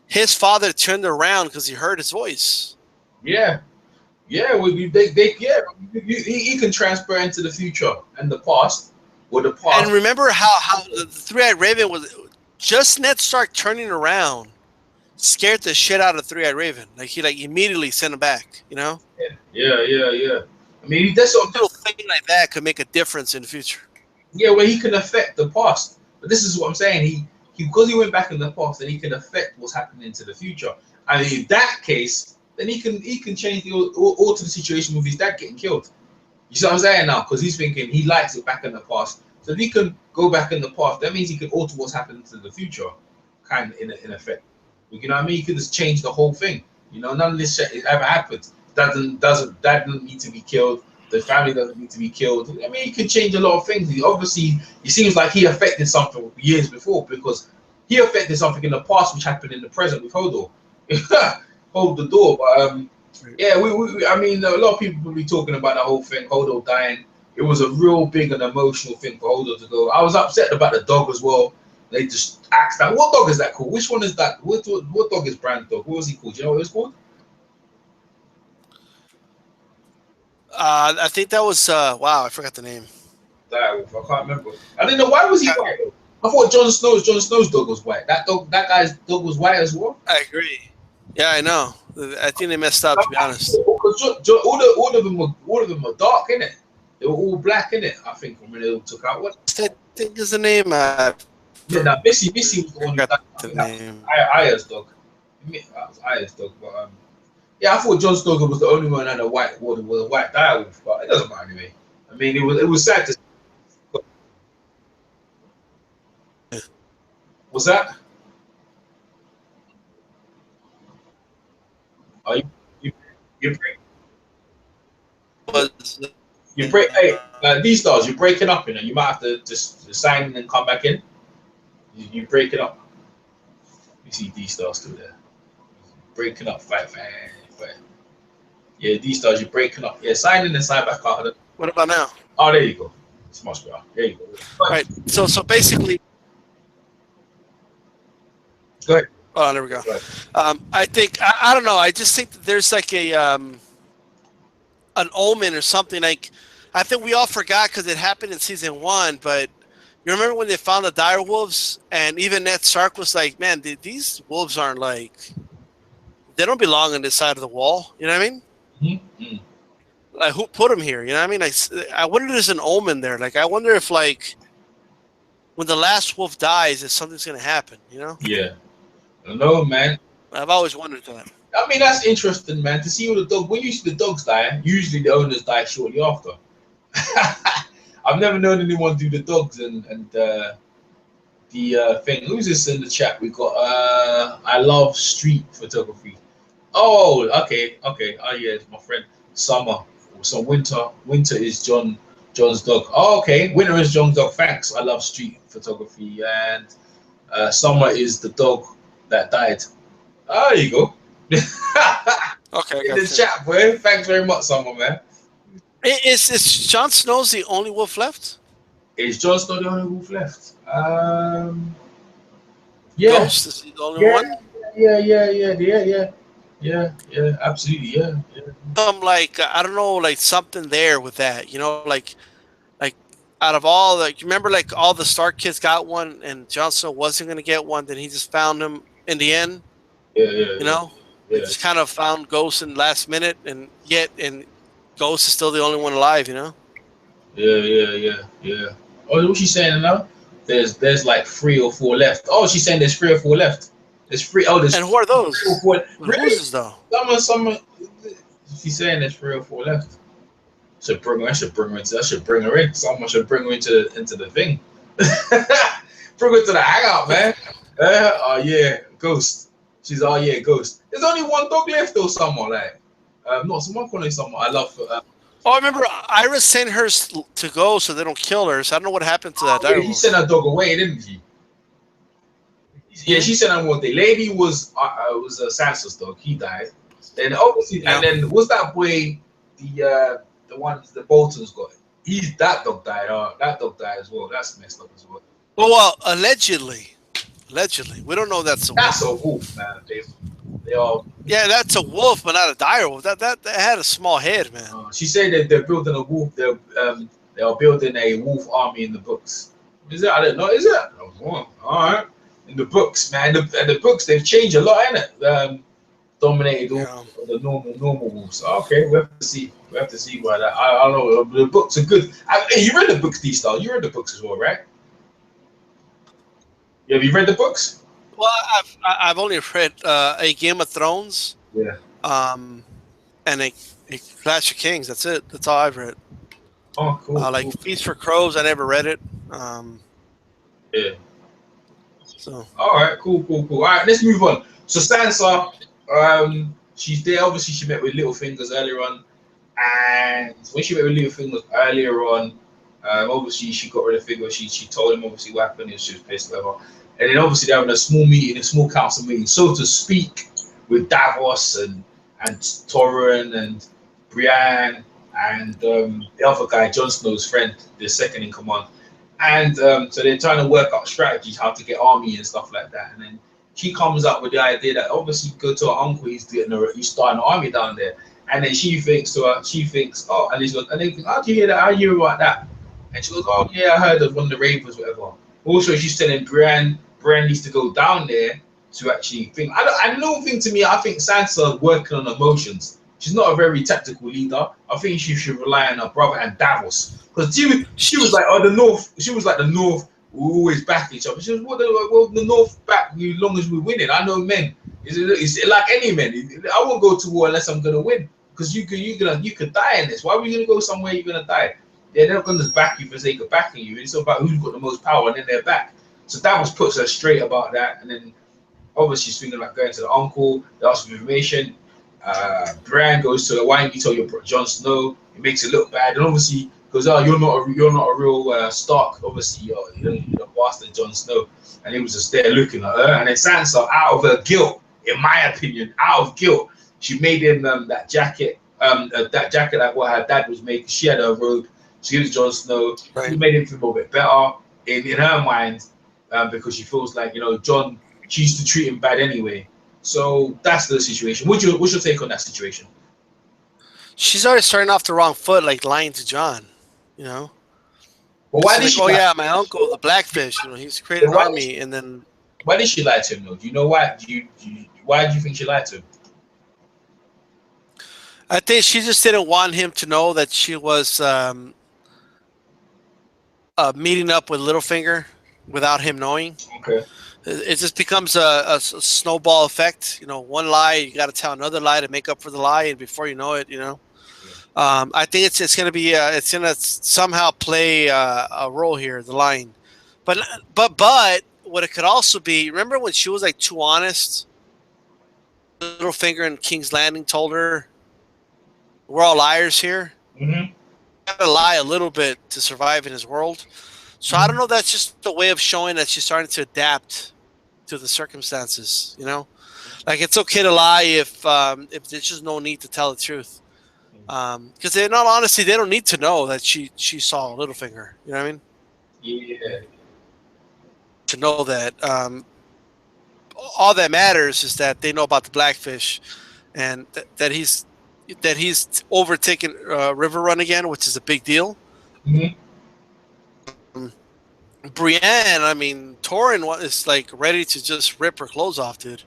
Speaker 2: his father turned around because he heard his voice.
Speaker 1: Yeah. Yeah, he can transfer into the future and the past, or the past.
Speaker 2: And remember how the Three-Eyed Raven was just Ned Stark turning around, scared the shit out of Three-Eyed Raven. Like he immediately sent him back. You know?
Speaker 1: Yeah. I mean, that's
Speaker 2: a little thing like that could make a difference in the future.
Speaker 1: Yeah, well, he can affect the past, but this is what I'm saying. He because he went back in the past, then he can affect what's happening into the future. And in that case, then he can change the alter the situation with his dad getting killed. You see what I'm saying now? Because he's thinking he likes it back in the past. So if he can go back in the past, that means he can alter what's happening to the future, kind of in effect. You know what I mean? He could just change the whole thing. You know, none of this shit ever happened. Dad doesn't need to be killed. The family doesn't need to be killed. I mean, he can change a lot of things. Obviously, it seems like he affected something years before because he affected something in the past which happened in the present with Hodor. Hold the door, but yeah, I mean, a lot of people will be talking about that whole thing, Hodor dying. It was a real big and emotional thing for Hodor to go. I was upset about the dog as well. They just asked that. What dog is that called? Which one is that? What dog is Bran's dog? What was he called? Do you know what it was called?
Speaker 2: I think that was wow, I forgot the name.
Speaker 1: I can't remember. I didn't know why was he white though. I thought Jon Snow's dog was white. That guy's dog was white as well.
Speaker 2: I agree. Yeah, I know. I think they messed up, to be honest.
Speaker 1: Because all of them were dark, innit? They were all black, innit? I think when they all took out. What
Speaker 2: I think is the name?
Speaker 1: Yeah, now Missy was the one who died.
Speaker 2: The name.
Speaker 1: Aya's dog. That was Aya's dog, but yeah, I thought Jon Snow was the only one that had a white dire wolf, but it doesn't matter anyway. I mean, it was sad to see. What's that? Are you break? Hey, these stars, you're breaking up, you might have to just sign in and come back in. You break it up. You see D stars still there. Breaking up, fight. Yeah, D stars, you're breaking up. Yeah, sign in and sign back out.
Speaker 2: What about now?
Speaker 1: Oh, there you go. It's much better. There you go.
Speaker 2: All right. So basically.
Speaker 1: Go ahead.
Speaker 2: Oh, there we go. I think I don't know. I just think that there's like an omen or something. Like I think we all forgot because it happened in season 1. But you remember when they found the dire wolves, and even Ned Stark was like, "Man, these wolves aren't like they don't belong on this side of the wall." You know what I mean?
Speaker 1: Mm-hmm.
Speaker 2: Like who put them here? You know what I mean? Like I wonder if there's an omen there. Like I wonder if like when the last wolf dies, if something's gonna happen. You know?
Speaker 1: Yeah. I know, man.
Speaker 2: I've always wondered that.
Speaker 1: I mean, that's interesting, man. To see all the dog. When you see the dogs die, usually the owners die shortly after. I've never known anyone do the dogs and the thing. Who's this in the chat? We got I love street photography. Oh, okay, okay. Oh yeah, it's my friend Summer. So Winter is John's dog. Oh, okay. Winter is John's dog. Thanks. I love street photography, and Summer is the dog that died. Oh, there you go.
Speaker 2: Okay, I
Speaker 1: In
Speaker 2: got
Speaker 1: the
Speaker 2: you.
Speaker 1: chat, boy. Thanks very much, Summer, man.
Speaker 2: Is Jon Snow's the only wolf left?
Speaker 1: Is Jon Snow the only wolf left? Yeah,
Speaker 2: Ghost is he the only
Speaker 1: yeah,
Speaker 2: one?
Speaker 1: yeah. Absolutely, yeah.
Speaker 2: Like I don't know, like something there with that. Like out of all the, you remember like all the Stark kids got one, and Jon Snow wasn't gonna get one. Then he just found him in the end.
Speaker 1: Yeah, yeah,
Speaker 2: You
Speaker 1: yeah,
Speaker 2: know, they
Speaker 1: yeah,
Speaker 2: just kind of found Ghost in the last minute, and Ghost is still the only one alive. You know.
Speaker 1: yeah. Oh, what's she saying now? There's like 3 or 4 left. Oh, she's saying there's 3 or 4 left. There's three. Oh, there's
Speaker 2: And who are
Speaker 1: 3 or 4.
Speaker 2: those? Who's
Speaker 1: Really?
Speaker 2: this though?
Speaker 1: Someone. She's saying there's 3 or 4 left. Should bring her. I should bring her into. I should bring her in. Someone should bring her into the thing. Bring her to the hangout, man. Oh yeah, Ghost. She's oh yeah, Ghost. There's only one dog left or someone like. Not someone calling someone. I love.
Speaker 2: Oh, I remember Iris sent hers to go so they don't kill her. So I don't know what happened to that
Speaker 1: Yeah, she
Speaker 2: direwolf.
Speaker 1: sent her dog away, didn't she? Yeah, she sent her one day. Lady was Sansa's dog. He died. Then obviously,
Speaker 2: Yeah.
Speaker 1: and then was that boy the one the Boltons got? That dog died. That dog died as well. That's messed up as well.
Speaker 2: Well, allegedly, we don't know that's a wolf.
Speaker 1: That's a wolf, man. They are.
Speaker 2: Yeah, that's a wolf, but not a direwolf. That had a small head, man.
Speaker 1: She said that they're building a wolf. They are building a wolf army in the books. Is it? I don't know. Is it? Oh, all right. In the books, man. The books they've changed a lot, innit? Dominated all the normal wolves. Okay, we have to see. We have to see why that. I don't know. The books are good. Hey, you read the books, D-Star. You read the books as well, right? Yeah, have you read the books?
Speaker 2: Well, I've only read a Game of Thrones.
Speaker 1: Yeah.
Speaker 2: And a Clash of Kings. That's it. That's all I've read.
Speaker 1: Oh, cool.
Speaker 2: Like
Speaker 1: cool.
Speaker 2: Feast for Crows, I never read it.
Speaker 1: Yeah.
Speaker 2: So.
Speaker 1: All right. Cool. All right. Let's move on. So Sansa, she's there. Obviously, she met with Littlefinger earlier on, and when she met with Littlefinger earlier on, obviously she got rid of Finger. She told him obviously what happened. She was pissed, whatever. And then obviously they're having a small meeting, a small council meeting, so to speak, with Davos and Torrhen and Brienne and the other guy, Jon Snow's friend, the second in command. And so they're trying to work out strategies, how to get army and stuff like that. And then she comes up with the idea that obviously go to her uncle, he's starting an army down there. And then she thinks, oh, and he goes, and they think, how do you hear that? How do you hear about that? And she goes, oh yeah, I heard of one of the Ravens, whatever. Also, she's telling Brienne needs to go down there to actually think. I don't think to me. I think Sansa working on emotions. She's not a very tactical leader. I think she should rely on her brother and Davos, because she was like, oh, the North. She was like the North. We always back each other. She was well, the North back as long as we win it. I know men. It's like any men. I won't go to war unless I'm gonna win, because you could die in this. Why are you gonna go somewhere you're gonna die? They're not gonna just back you for the sake of backing you. It's about who's got the most power, and then they're back. So Davos puts her straight about that, and then obviously she's thinking about going to the uncle. They ask for information. Bran goes to the wine. You tell your Jon Snow. It makes it look bad, and obviously goes, "Oh, you're not a real Stark. Obviously, you're the bastard Jon Snow." And he was just there looking at her. And then Sansa, out of her guilt, in my opinion, out of guilt, she made him that jacket that what her dad was making. She had her robe. She gives Jon Snow. Right. She made him feel a little bit better in her mind. Because she feels like, John, she used to treat him bad anyway. So that's the situation. What's your take on that situation?
Speaker 2: She's already starting off the wrong foot, like lying to John, Well,
Speaker 1: why did she?
Speaker 2: Oh yeah, my uncle, the Blackfish. He's created an army, and then.
Speaker 1: Why did she lie to him though? Do you know why? Why do you think she lied to him?
Speaker 2: I think she just didn't want him to know that she was meeting up with Littlefinger without him knowing.
Speaker 1: Okay.
Speaker 2: It just becomes a snowball effect. One lie, you got to tell another lie to make up for the lie, and before you know it, I think it's going to be it's going to somehow play a role here, the lying. But what it could also be. Remember when she was like too honest? Littlefinger and King's Landing told her, "We're all liars here."
Speaker 1: Mm-hmm.
Speaker 2: Gotta lie a little bit to survive in his world. So I don't know. That's just a way of showing that she's starting to adapt to the circumstances. You know, like it's okay to lie if there's just no need to tell the truth. Because in all honesty, they don't need to know that she saw Littlefinger. You know what I mean?
Speaker 1: Yeah.
Speaker 2: To know that all that matters is that they know about the Blackfish, and that he's overtaken River Run again, which is a big deal.
Speaker 1: Mm-hmm.
Speaker 2: Brienne, I mean, Torin is like ready to just rip her clothes off, dude.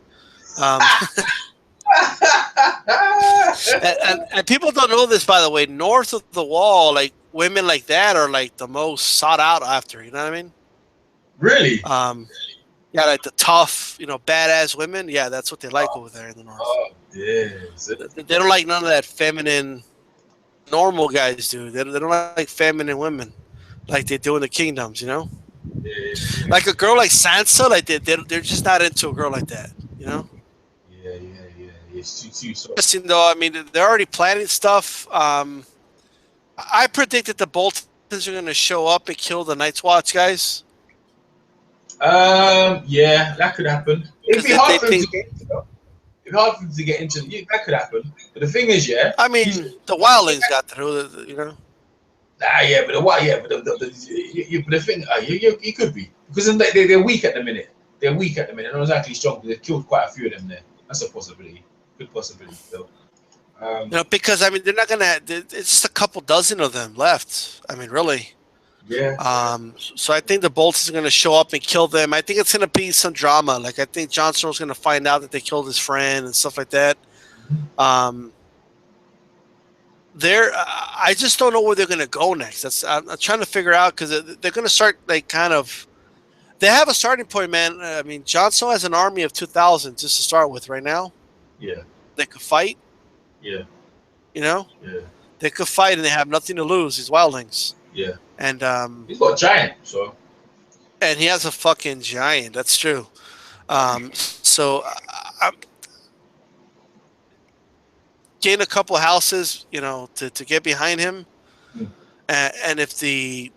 Speaker 2: And people don't know this, by the way. North of the Wall, like women like that are like the most sought out after. You know what I mean?
Speaker 1: Really?
Speaker 2: Yeah, like the tough, badass women. Yeah, that's what they like over there in the North.
Speaker 1: Oh, yeah.
Speaker 2: They don't like none of that feminine, normal guys, dude. They don't like feminine women like they do in the kingdoms. You know?
Speaker 1: Yeah.
Speaker 2: Like a girl like Sansa, like they're just not into a girl like that. You know?
Speaker 1: Yeah. It's too soft.
Speaker 2: Listen, though, I mean, they're already planning stuff. I predict that the Boltons are going to show up and kill the Night's Watch guys.
Speaker 1: Yeah, that could happen. It'd be hard for them to get into. It'd be hard for them to get into. Yeah, that could happen. But the thing is, yeah.
Speaker 2: I mean, the Wildlings got through. You know.
Speaker 1: Yeah, but the thing, you could be because they're weak at the minute. They're weak at the minute. They're not exactly strong. They killed quite a few of them there. That's a possibility. Good possibility, though.
Speaker 2: Because I mean, they're not gonna. It's just a couple dozen of them left. I mean, really.
Speaker 1: Yeah.
Speaker 2: So I think the Boltons are gonna show up and kill them. I think it's gonna be some drama. Like I think Jon Snow's gonna find out that they killed his friend and stuff like that. I just don't know where they're gonna go next. I'm trying to figure out because they're gonna start like kind of. They have a starting point, man. I mean, Jon Snow has an army of 2,000 just to start with right now.
Speaker 1: Yeah.
Speaker 2: They could fight.
Speaker 1: Yeah.
Speaker 2: You know?
Speaker 1: Yeah.
Speaker 2: They could fight and they have nothing to lose, these wildlings.
Speaker 1: Yeah.
Speaker 2: And
Speaker 1: he's got a giant, so.
Speaker 2: And he has a fucking giant, that's true. So gain a couple houses, to get behind him. And if the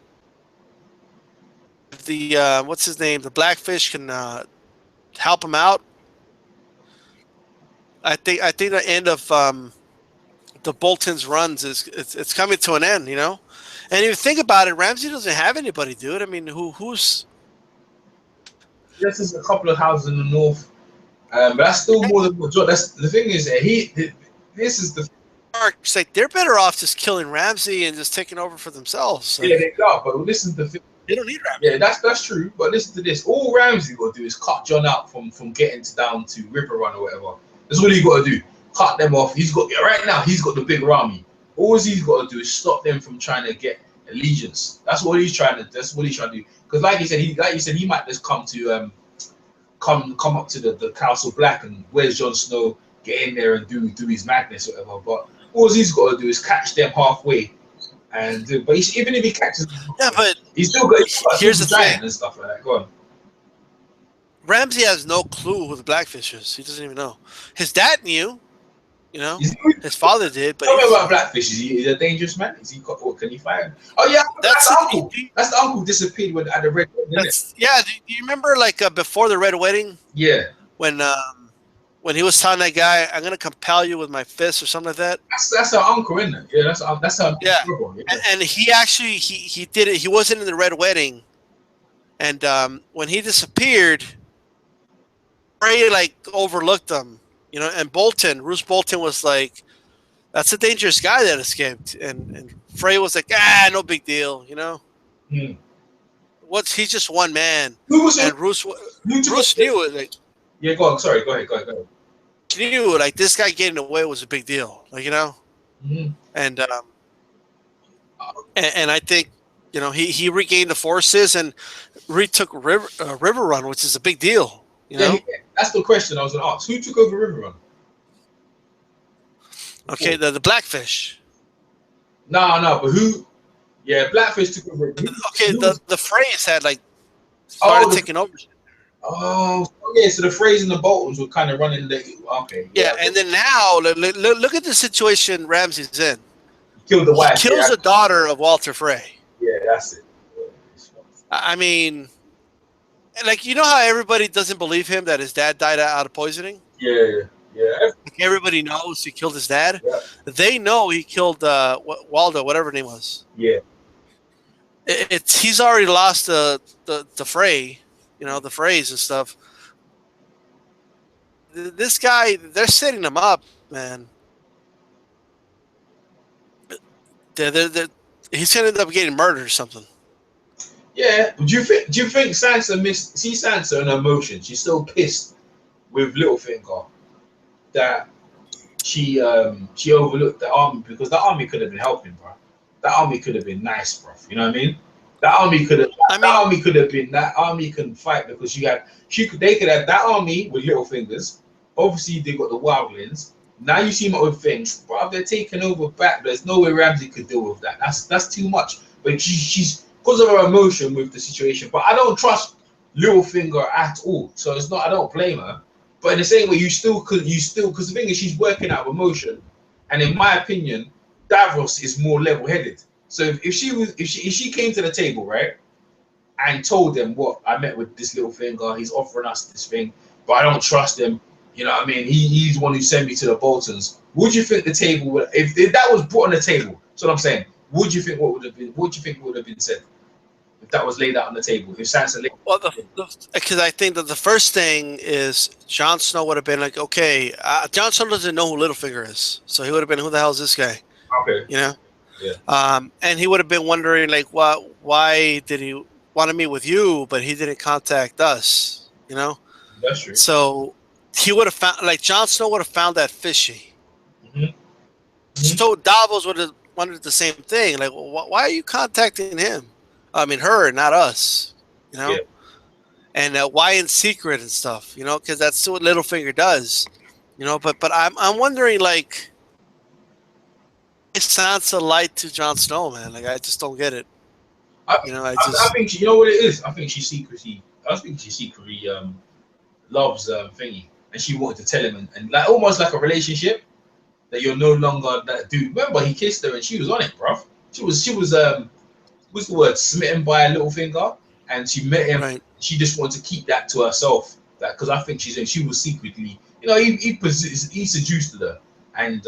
Speaker 2: what's his name, the Blackfish can help him out, I think the end of the Boltons runs it's coming to an end, And if you think about it, Ramsay doesn't have anybody, dude. I mean, who's?
Speaker 1: This is a couple of houses in the north, but that's still more than what. That's the thing is that this is the.
Speaker 2: It's like they're better off just killing Ramsay and just taking over for themselves. Like,
Speaker 1: yeah, they are, but listen to the thing.
Speaker 2: They don't need Ramsay.
Speaker 1: Yeah, that's true. But listen to this. All Ramsay got to do is cut Jon out from getting down to River Run or whatever. That's all he got to do. Cut them off. He's got the big army. All he's got to do is stop them from trying to get allegiance. That's what he's trying to. That's what he's trying to do. Because like you said, he might just come to come up to the Castle Black and where's Jon Snow, get in there and do his madness or whatever. But all he's got to do is catch them halfway. And but even if he catches them,
Speaker 2: but
Speaker 1: he's still got.
Speaker 2: Here's the thing
Speaker 1: and stuff like that. Go on.
Speaker 2: Ramsay has no clue who the Blackfish is. He doesn't even know. His dad knew, His father did. But
Speaker 1: tell me about Blackfish. Is he a dangerous man? Is he? What can he find? Oh yeah, that's the uncle. That's the uncle disappeared at the red wedding.
Speaker 2: Yeah. Do you remember before the red wedding?
Speaker 1: Yeah.
Speaker 2: When he was telling that guy, "I'm gonna compel you with my fist" or something like that.
Speaker 1: That's our uncle, isn't it? Yeah, that's our
Speaker 2: yeah.
Speaker 1: Brother, yeah.
Speaker 2: And he actually he did it. He wasn't in the red wedding, and when he disappeared, Frey overlooked him, And Roose Bolton was like, "That's a dangerous guy that escaped," and Frey was like, no big deal, He's just one man.
Speaker 1: Who was
Speaker 2: and Roose knew it.
Speaker 1: Yeah, go on. Sorry, go ahead.
Speaker 2: He knew this guy getting away was a big deal, And and I think he regained the forces and retook River Run, which is a big deal.
Speaker 1: Yeah, that's the question I was going to ask. Who took over River Run?
Speaker 2: Okay, the Blackfish.
Speaker 1: No, but who? Yeah, Blackfish took over.
Speaker 2: Okay, the Freys had started taking over.
Speaker 1: Oh, okay. So the Freys and the Boltons were kind of running the. Okay,
Speaker 2: Yeah,
Speaker 1: yeah.
Speaker 2: and then now look at the situation Ramsey's in.
Speaker 1: Killed the
Speaker 2: He
Speaker 1: wife.
Speaker 2: kills
Speaker 1: Yeah,
Speaker 2: the daughter of Walter Frey.
Speaker 1: yeah, that's it.
Speaker 2: I mean, like, you know how everybody doesn't believe him that his dad died out of poisoning?
Speaker 1: Yeah, yeah,
Speaker 2: Like, everybody knows he killed his dad.
Speaker 1: yeah,
Speaker 2: They know he killed Waldo, whatever his name was.
Speaker 1: yeah.
Speaker 2: It's he's already lost the fray, the phrase and stuff. This guy, they're setting him up, man. They're, he's gonna end up getting murdered or something.
Speaker 1: Yeah. Do you think Sansa missed? See Sansa and her emotion. She's still pissed with Littlefinger that she overlooked the army because the army could have been helping, bro. That army could have been nice, bro. You know what I mean? That army could have.
Speaker 2: I
Speaker 1: That
Speaker 2: mean,
Speaker 1: army could have been. That army can fight because they could have that army with little fingers. Obviously, they got the wildlings. Now you see my other things, bro. They're taking over back. There's no way Ramsay could deal with that. That's too much. But she's because of her emotion with the situation. But I don't trust Littlefinger at all. So it's not. I don't blame her. But in the same way, because the thing is, she's working out of emotion, and in my opinion, Davos is more level-headed. So if she came to the table, right, and told them what I met with this little finger, he's offering us this thing, but I don't trust him. You know what I mean? He's the one who sent me to the Boltons. Would you think the table would, if that was brought on the table? That's what I'm saying. Would you think what would have been? What do you think would have been said if that was laid out on the table? If Sansa laid,
Speaker 2: well, because I think that the first thing is Jon Snow would have been like, okay, Jon Snow doesn't know who Littlefinger is, so he would have been, who the hell is this guy?
Speaker 1: okay,
Speaker 2: You know?
Speaker 1: yeah,
Speaker 2: And he would have been wondering, like, why did he want to meet with you, but he didn't contact us? You know?
Speaker 1: that's true.
Speaker 2: So he would have found, like, Jon Snow would have found that fishy.
Speaker 1: Mm-hmm. Mm-hmm.
Speaker 2: So Davos would have wondered the same thing. Like, well, why are you contacting him? I mean, her, not us. You know?
Speaker 1: Yeah.
Speaker 2: And why in secret and stuff? You know, because that's what Littlefinger does. You know, but I'm wondering, like, Sansa lied to Jon Snow, man. Like, I just don't get it.
Speaker 1: I think you know what it is. I think she secretly loves Thingy, and she wanted to tell him, and like almost like a relationship that you're no longer that dude. Remember, he kissed her and she was on it, bro. She was what's the word? Smitten by a little finger, and she met him.
Speaker 2: Right.
Speaker 1: She just wanted to keep that to herself. That because I think she was secretly, he seduced her, and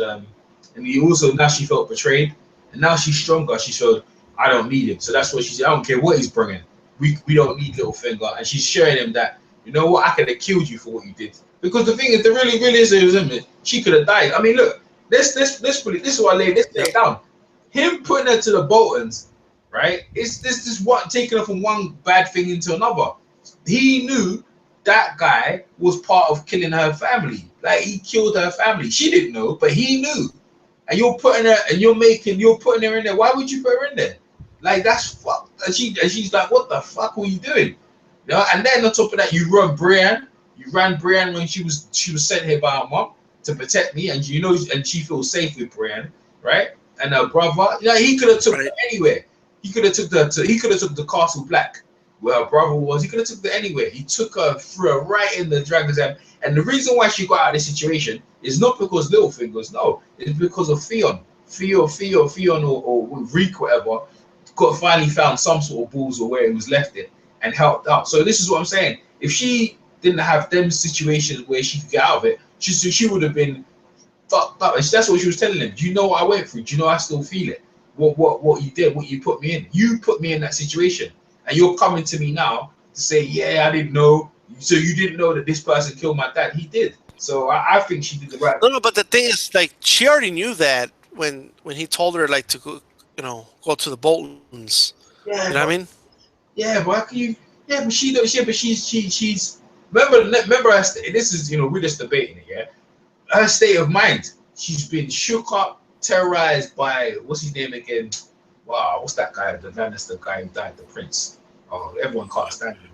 Speaker 1: he also now she felt betrayed, and now she's stronger. She showed I don't need him, so that's what she said. I don't care what he's bringing. We don't need Littlefinger, and she's showing him that you know what, I could have killed you for what you did. Because the thing is, the really is, she could have died. I mean, look, let's put it. This is what I lay this thing down. Him putting her to the Boltons, right? It's this what taking her from one bad thing into another. He knew that guy was part of killing her family. Like he killed her family. She didn't know, but he knew. And you're putting her and you're putting her in there. Why would you put her in there? Like that's fuck. And she's like, what the fuck were you doing? You know? And then on top of that, you run Brienne. You ran Brienne when she was sent here by her mom to protect me, and and she feels safe with Brienne, right? And her brother, he could have took her anywhere. He could have took the Castle Black, where her brother was. He could have took her anywhere. He took her, threw her right in the Dragon's Den. And the reason why she got out of this situation is not because Littlefinger's, no, it's because of Theon, or Reek, whatever, finally found some sort of balls or where he was left it and helped out. So this is what I'm saying. If she didn't have them situations where she could get out of it, she would have been fucked up. And that's what she was telling him. Do you know what I went through? Do you know I still feel it? What you did, what you put me in. You put me in that situation. And you're coming to me now to say, yeah, I didn't know. So you didn't know that this person killed my dad. He did. So I think she did the right thing.
Speaker 2: No, but the thing is, like, she already knew that when he told her, like, to go, go to the Boltons.
Speaker 1: Yeah,
Speaker 2: you know what I mean?
Speaker 1: Yeah, but how can you? Yeah, but she does. Yeah, but she's. Remember. This is we're just debating it. Yeah, her state of mind. She's been shook up, terrorized by what's his name again? Wow, what's that guy? The Lannister guy who died, the prince. Oh, everyone can't stand him.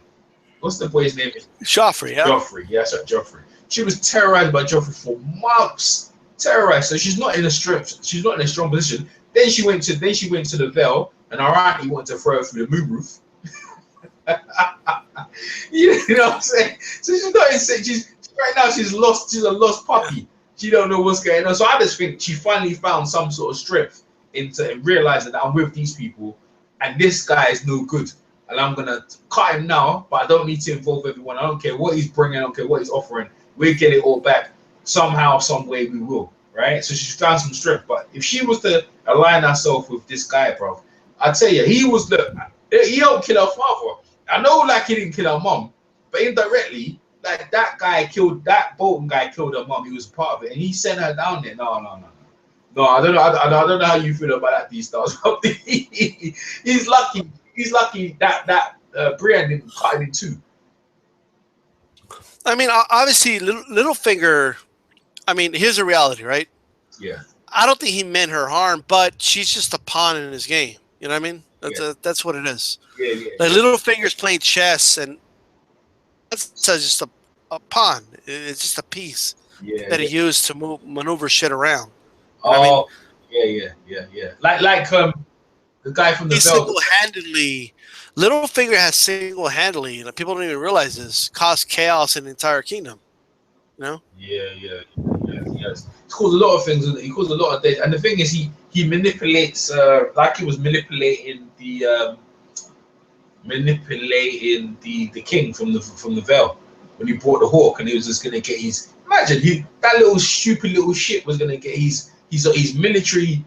Speaker 1: What's the boy's name?
Speaker 2: Joffrey. Yeah.
Speaker 1: Joffrey. Yeah, that's right, Joffrey. She was terrorized by Joffrey for months. Terrorized. So she's not in a strong position. Then she went to the Vale, and her auntie wanted to throw her through the moon roof. You know what I'm saying? So she's not insane. She's right now. She's lost. She's a lost puppy. She don't know what's going on. So I just think she finally found some sort of strength into realizing that I'm with these people, and this guy is no good, and I'm gonna cut him now. But I don't need to involve everyone. I don't care what he's bringing. I don't care what he's offering. We'll get it all back somehow, some way. We will, right? So she's found some strength. But if she was to align herself with this guy, bro, I tell you, he was the. He helped kill her father. I know, like he didn't kill her mom, but indirectly, like that guy killed that Bolton guy killed her mom. He was part of it, and he sent her down there. No. I don't know. I don't know how you feel about that. These stars. He's lucky. He's lucky that Brienne didn't cut him in two.
Speaker 2: I mean, obviously, Littlefinger. I mean, here's the reality, right?
Speaker 1: Yeah.
Speaker 2: I don't think he meant her harm, but she's just a pawn in his game. You know what I mean? That's what it is.
Speaker 1: Yeah.
Speaker 2: Like Littlefinger's playing chess, and that's just a pawn. It's just a piece that he used to maneuver shit around.
Speaker 1: Oh, I mean, yeah. Like the guy from the
Speaker 2: single-handedly. Littlefinger has single-handedly, and people don't even realize this, caused chaos in the entire kingdom. You know?
Speaker 1: Yeah. Yes. He caused a lot of things. He caused a lot of death. And the thing is, he manipulates, like he was manipulating the king from the Vale when he brought the hawk, and he was just gonna get his. Imagine that little stupid little shit was gonna get his military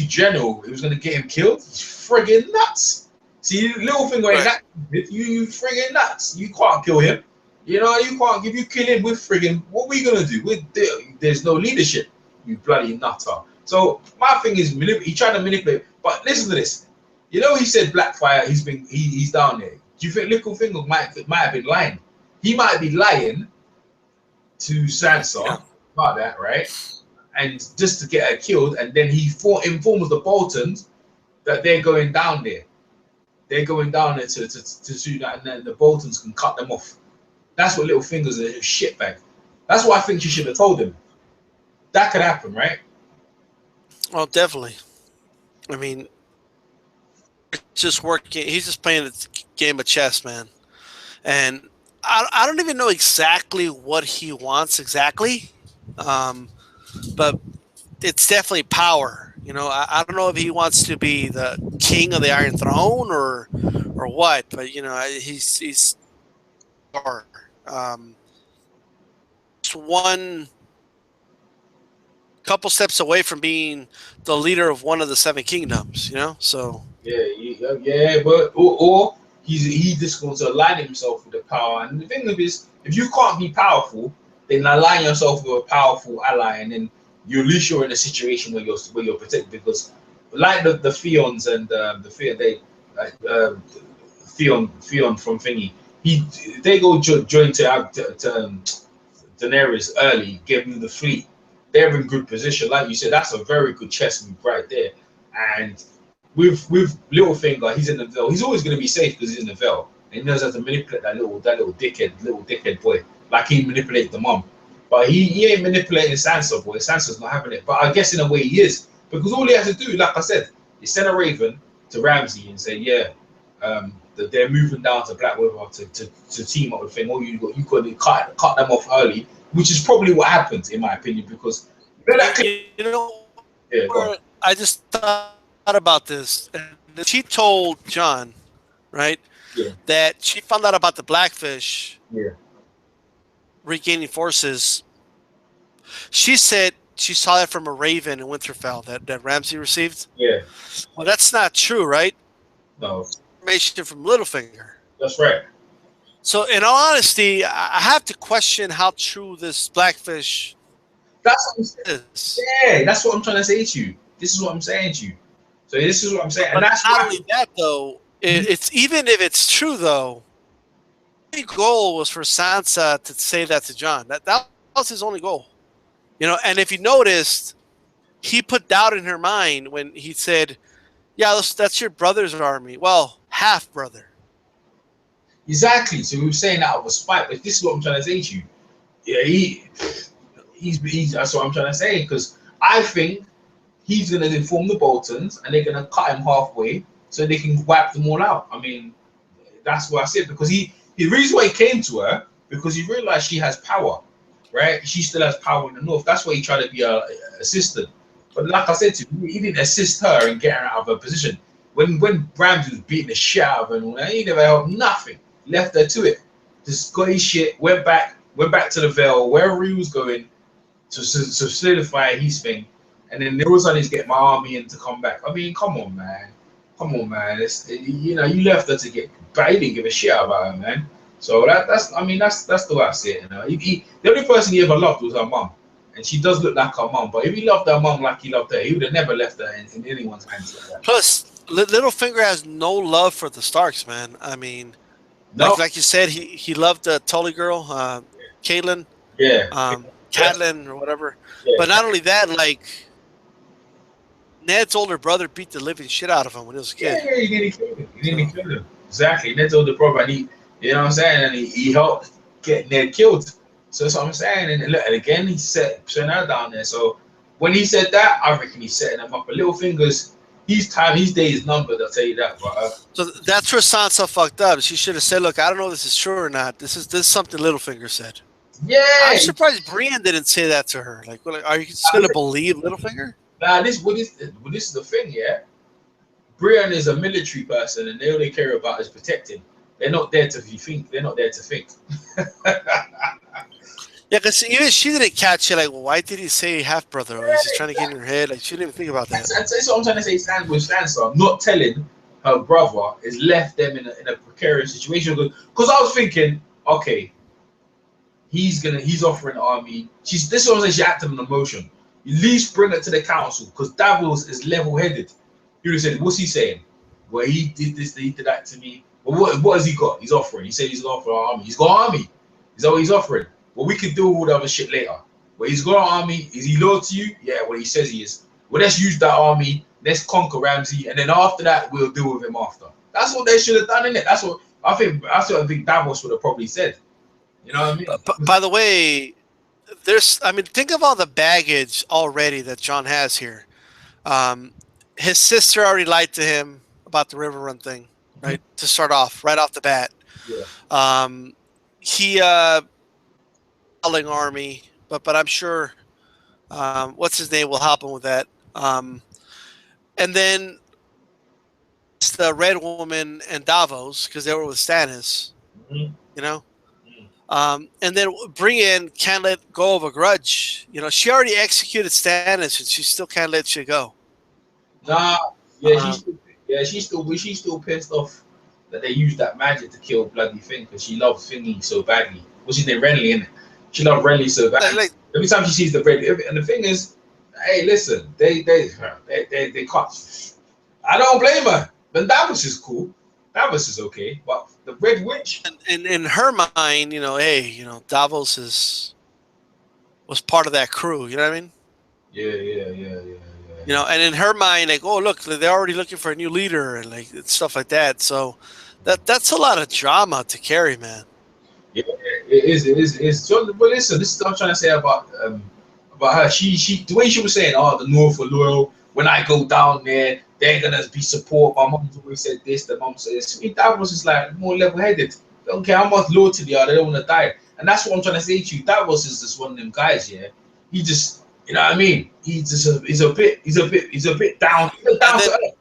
Speaker 1: general. It was gonna get him killed. He's friggin' nuts. See, Littlefinger ain't that. You friggin' nuts. You can't kill him. You know, you can't. If you kill him, we're friggin'. What we gonna do? There's no leadership. You bloody nutter. So my thing is, he trying to manipulate. But listen to this. You know, he said Blackfire. He's down there. Do you think Littlefinger might have been lying? He might be lying to Sansa about that, right? And just to get her killed, and then he informs the Boltons that they're going down there. They're going down there to shoot that, and then the Boltons can cut them off. That's what Littlefinger's a shitbag. That's what I think you should have told him. That could happen, right?
Speaker 2: Well, definitely. I mean, it's just working. He's just playing a game of chess, man. And I don't even know exactly what he wants exactly, but it's definitely power. You know, I don't know if he wants to be the king of the Iron Throne or what, but you know, he's just one couple steps away from being the leader of one of the seven kingdoms. You know, so
Speaker 1: yeah, but or he's just going to align himself with the power. And the thing is, if you can't be powerful, then align yourself with a powerful ally, and then at least you're in a situation where you're protected. Because like the Theons and the Theon, they like Theon from Thingy, they go join to Daenerys early, give them the fleet. They're in good position, like you said. That's a very good chess move right there. And with Littlefinger, he's in the Vale. He's always going to be safe because he's in the Vale. And he knows how to manipulate that little dickhead boy, like he manipulated the mom. But he ain't manipulating Sansa, boy. Sansa's not having it. But I guess in a way he is, because all he has to do, like I said, is send a raven to Ramsay and say, that they're moving down to Blackwater to team up with thing. Or you could cut them off early, which is probably what happens in my opinion, because
Speaker 2: I just thought about this. And she told John, right, that she found out about the Blackfish regaining forces. She said she saw that from a raven in Winterfell that Ramsay received.
Speaker 1: Yeah.
Speaker 2: Well, that's not true, right?
Speaker 1: No.
Speaker 2: Information from Littlefinger.
Speaker 1: That's right.
Speaker 2: So, in all honesty, I have to question how true this Blackfish
Speaker 1: is. Yeah, that's what I'm trying to say to you. This is what I'm saying to you. So this is what I'm saying.
Speaker 2: But
Speaker 1: and that's
Speaker 2: not only that, though. It's even if it's true, though. The goal was for Sansa to say that to Jon. That was his only goal. You know, and if you noticed, he put doubt in her mind when he said, "Yeah, that's your brother's army." Well, half brother.
Speaker 1: Exactly. So we were saying that out of spite, but this is what I'm trying to say to you. Yeah, he's that's what I'm trying to say, because I think he's going to inform the Boltons and they're going to cut him halfway so they can wipe them all out. I mean, that's what I said, because the reason why he came to her, because he realized she has power, right? She still has power in the north. That's why he tried to be a assistant. But like I said to you, he didn't assist her in getting her out of her position. When Ramsey was beating the shit out of her and all that, he never helped nothing. Left her to it. Just got his shit, went back to the Vale, wherever he was going, to solidify his thing. And then there was on he's getting my army in to come back. I mean, come on, man. Come on, man. You know, you left her to get back. He didn't give a shit about her, man. So that's the way I see it. You know, the only person he ever loved was her mum, and she does look like her mum. But if he loved her mum like he loved her, he would have never left her in anyone's hands like that.
Speaker 2: Plus, Littlefinger has no love for the Starks, man. I mean,
Speaker 1: no.
Speaker 2: like you said, he loved the Tully girl, Caitlin, Catelyn or whatever. Yeah. But not only that, like Ned's older brother beat the living shit out of him when he was a kid.
Speaker 1: Yeah, he didn't kill him. Exactly. Ned's older brother, and you know what I'm saying, and he helped get Ned killed. So that's what I'm saying. And look, and again, he set her down there. So when he said that, I reckon he's setting them up. But Littlefinger's his day is numbered. I'll tell you that. But
Speaker 2: so that's where Sansa fucked up. She should have said, "Look, I don't know if this is true or not. This is something Littlefinger said."
Speaker 1: Yeah,
Speaker 2: I'm surprised Brienne didn't say that to her. Like, are you just gonna believe Littlefinger?
Speaker 1: Nah, this is the thing, yeah. Brienne is a military person, and all they care about is protecting. They're not there to think. They're not there to think.
Speaker 2: Yeah, because even she didn't catch it. Like, well, why did he say half brother? Or is he trying to get in her head? Like, she didn't even think about that.
Speaker 1: That's what I'm trying to say. Sansa not telling her brother is left them in a precarious situation. Because I was thinking, okay, he's offering an army. This is what I'm saying. She acted on emotion. At least bring it to the council, because Davos is level-headed. He would have said, what's he saying? Well, he did this, he did that to me. Well, what has he got? He's offering. He said he's going for an army. He's got an army. Is that what he's offering? Well, we can do all the other shit later. Well, he's got an army. Is he loyal to you? Yeah, well, he says he is. Well, let's use that army. Let's conquer Ramsay. And then after that, we'll deal with him after. That's what they should have done, innit? That's what I think Davos would have probably said. You know what I mean?
Speaker 2: By the way, think of all the baggage already that Jon has here. His sister already lied to him about the River Run thing, right? To start off, right off the bat.
Speaker 1: Yeah.
Speaker 2: He calling army, but I'm sure what's his name will help him with that. And then it's the Red Woman and Davos, because they were with Stannis. You know? And then Brienne can't let go of a grudge. You know, she already executed Stannis, and she still can't let you go.
Speaker 1: Nah, yeah, she's still pissed off that they used that magic to kill bloody Thing, because she loves Thingy so badly. What's his name? Renly, innit? She loved Renly so badly. Every time she sees the Red, and the thing is, hey, listen, they cut. I don't blame her. But Davos is cool. Davos is okay, but the Red Witch.
Speaker 2: And in her mind, you know, hey, Davos was part of that crew. You know what I mean?
Speaker 1: Yeah.
Speaker 2: You know, and in her mind, like, oh, look, they're already looking for a new leader and like stuff like that. So that's a lot of drama to carry, man.
Speaker 1: Yeah, it is. But listen, this is what I'm trying to say about her. She the way she was saying, oh, the North are loyal. When I go down there, they're gonna be support. My mom's always said this. The mom said this. Davos is like more level-headed. They don't care how much loyalty they are. They don't want to die. And that's what I'm trying to say to you. Davos is just one of them guys. Yeah, he just. You know what I mean? He's a bit down.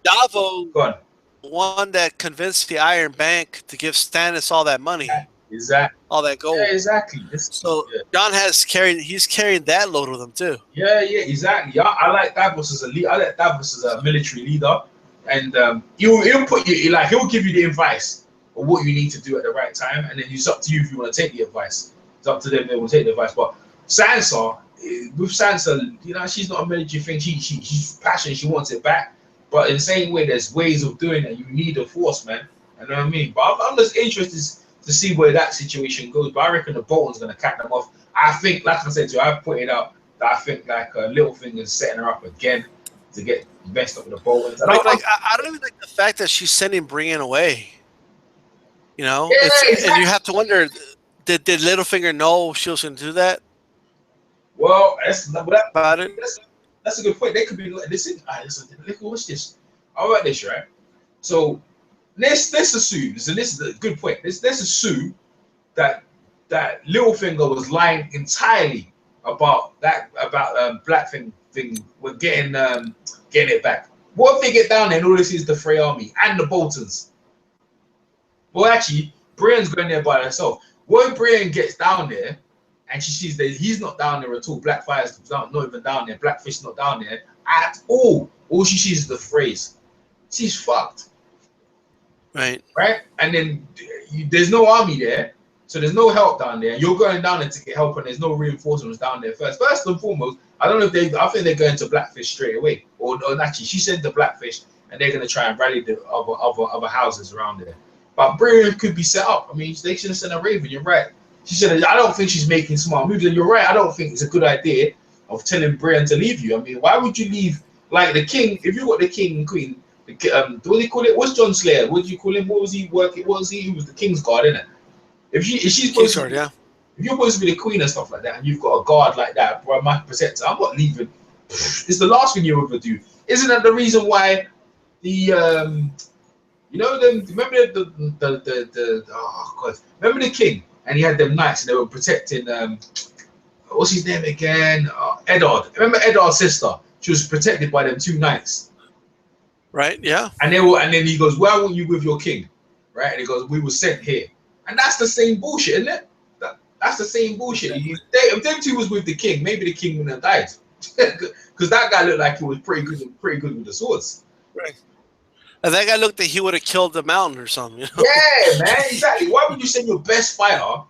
Speaker 2: Davos, one that convinced the Iron Bank to give Stannis all that money.
Speaker 1: Exactly.
Speaker 2: All that gold.
Speaker 1: Yeah, exactly.
Speaker 2: Jon he's carrying that load with him too.
Speaker 1: Yeah, exactly. Yeah, I like Davos as a leader. I like Davos as a military leader, and he'll put you like he'll give you the advice of what you need to do at the right time, and then it's up to you if you want to take the advice. It's up to them; they will take the advice. But Sansa. With Sansa, she's not a military thing. She's passionate. She wants it back. But in the same way, there's ways of doing it. You need a force, man. You know what I mean? But I'm just interested to see where that situation goes. But I reckon the Bolton's going to cut them off. I think, like I said to you, I've put it out that I think like Littlefinger is setting her up again to get messed up with the Boltons.
Speaker 2: I don't even like the fact that she's sending Brienne away.
Speaker 1: Yeah, exactly.
Speaker 2: And you have to wonder, did Littlefinger know she was going to do that?
Speaker 1: Well, that's a good point. They could be listen. Look, what's this? All right, this right. So Let's assume, and this is a good point. Let's assume that Littlefinger was lying entirely about Black thing. We're getting it back. What if they get down there and all this is the Frey army and the Boltons? Well, actually, Brienne's going there by herself. When Brienne gets down there and she sees that he's not down there at all, Blackfire's not even down there, Blackfish's not down there at all. All she sees is the Freys. She's fucked. Right? And then there's no army there, so there's no help down there. You're going down there to get help, and there's no reinforcements down there first. First and foremost, I don't know if I think they're going to Blackfish straight away. Or actually, she said the Blackfish, and they're going to try and rally the other houses around there. But Brienne could be set up. I mean, they should have sent a Raven. You're right. She said, I don't think she's making smart moves. And you're right. I don't think it's a good idea of telling Brienne to leave you. I mean, why would you leave? Like the king, if you got the king and queen, what do they call it? What's Jon Slayer? What do you call him? What was he working? What was he? He was the king's guard, isn't it? If she's supposed to, yeah. If you're supposed to be the queen and stuff like that, and you've got a guard like that, bro, my protector, I'm not leaving. It's the last thing you ever do. Isn't that the reason why the you know, remember the oh god, remember the king, and he had them knights, and they were protecting what's his name again? Eddard. Remember Eddard's sister? She was protected by them two knights.
Speaker 2: Right. Yeah.
Speaker 1: And then he goes, "Why weren't you with your king?" Right? And he goes, "We were sent here." And that's the same bullshit, isn't it? That's the same bullshit. If them two was with the king, maybe the king wouldn't have died, because that guy looked like he was pretty good with the swords.
Speaker 2: Right. And that guy looked like he would have killed the mountain or something. You know?
Speaker 1: Yeah, man, exactly. Why would you send your best fighter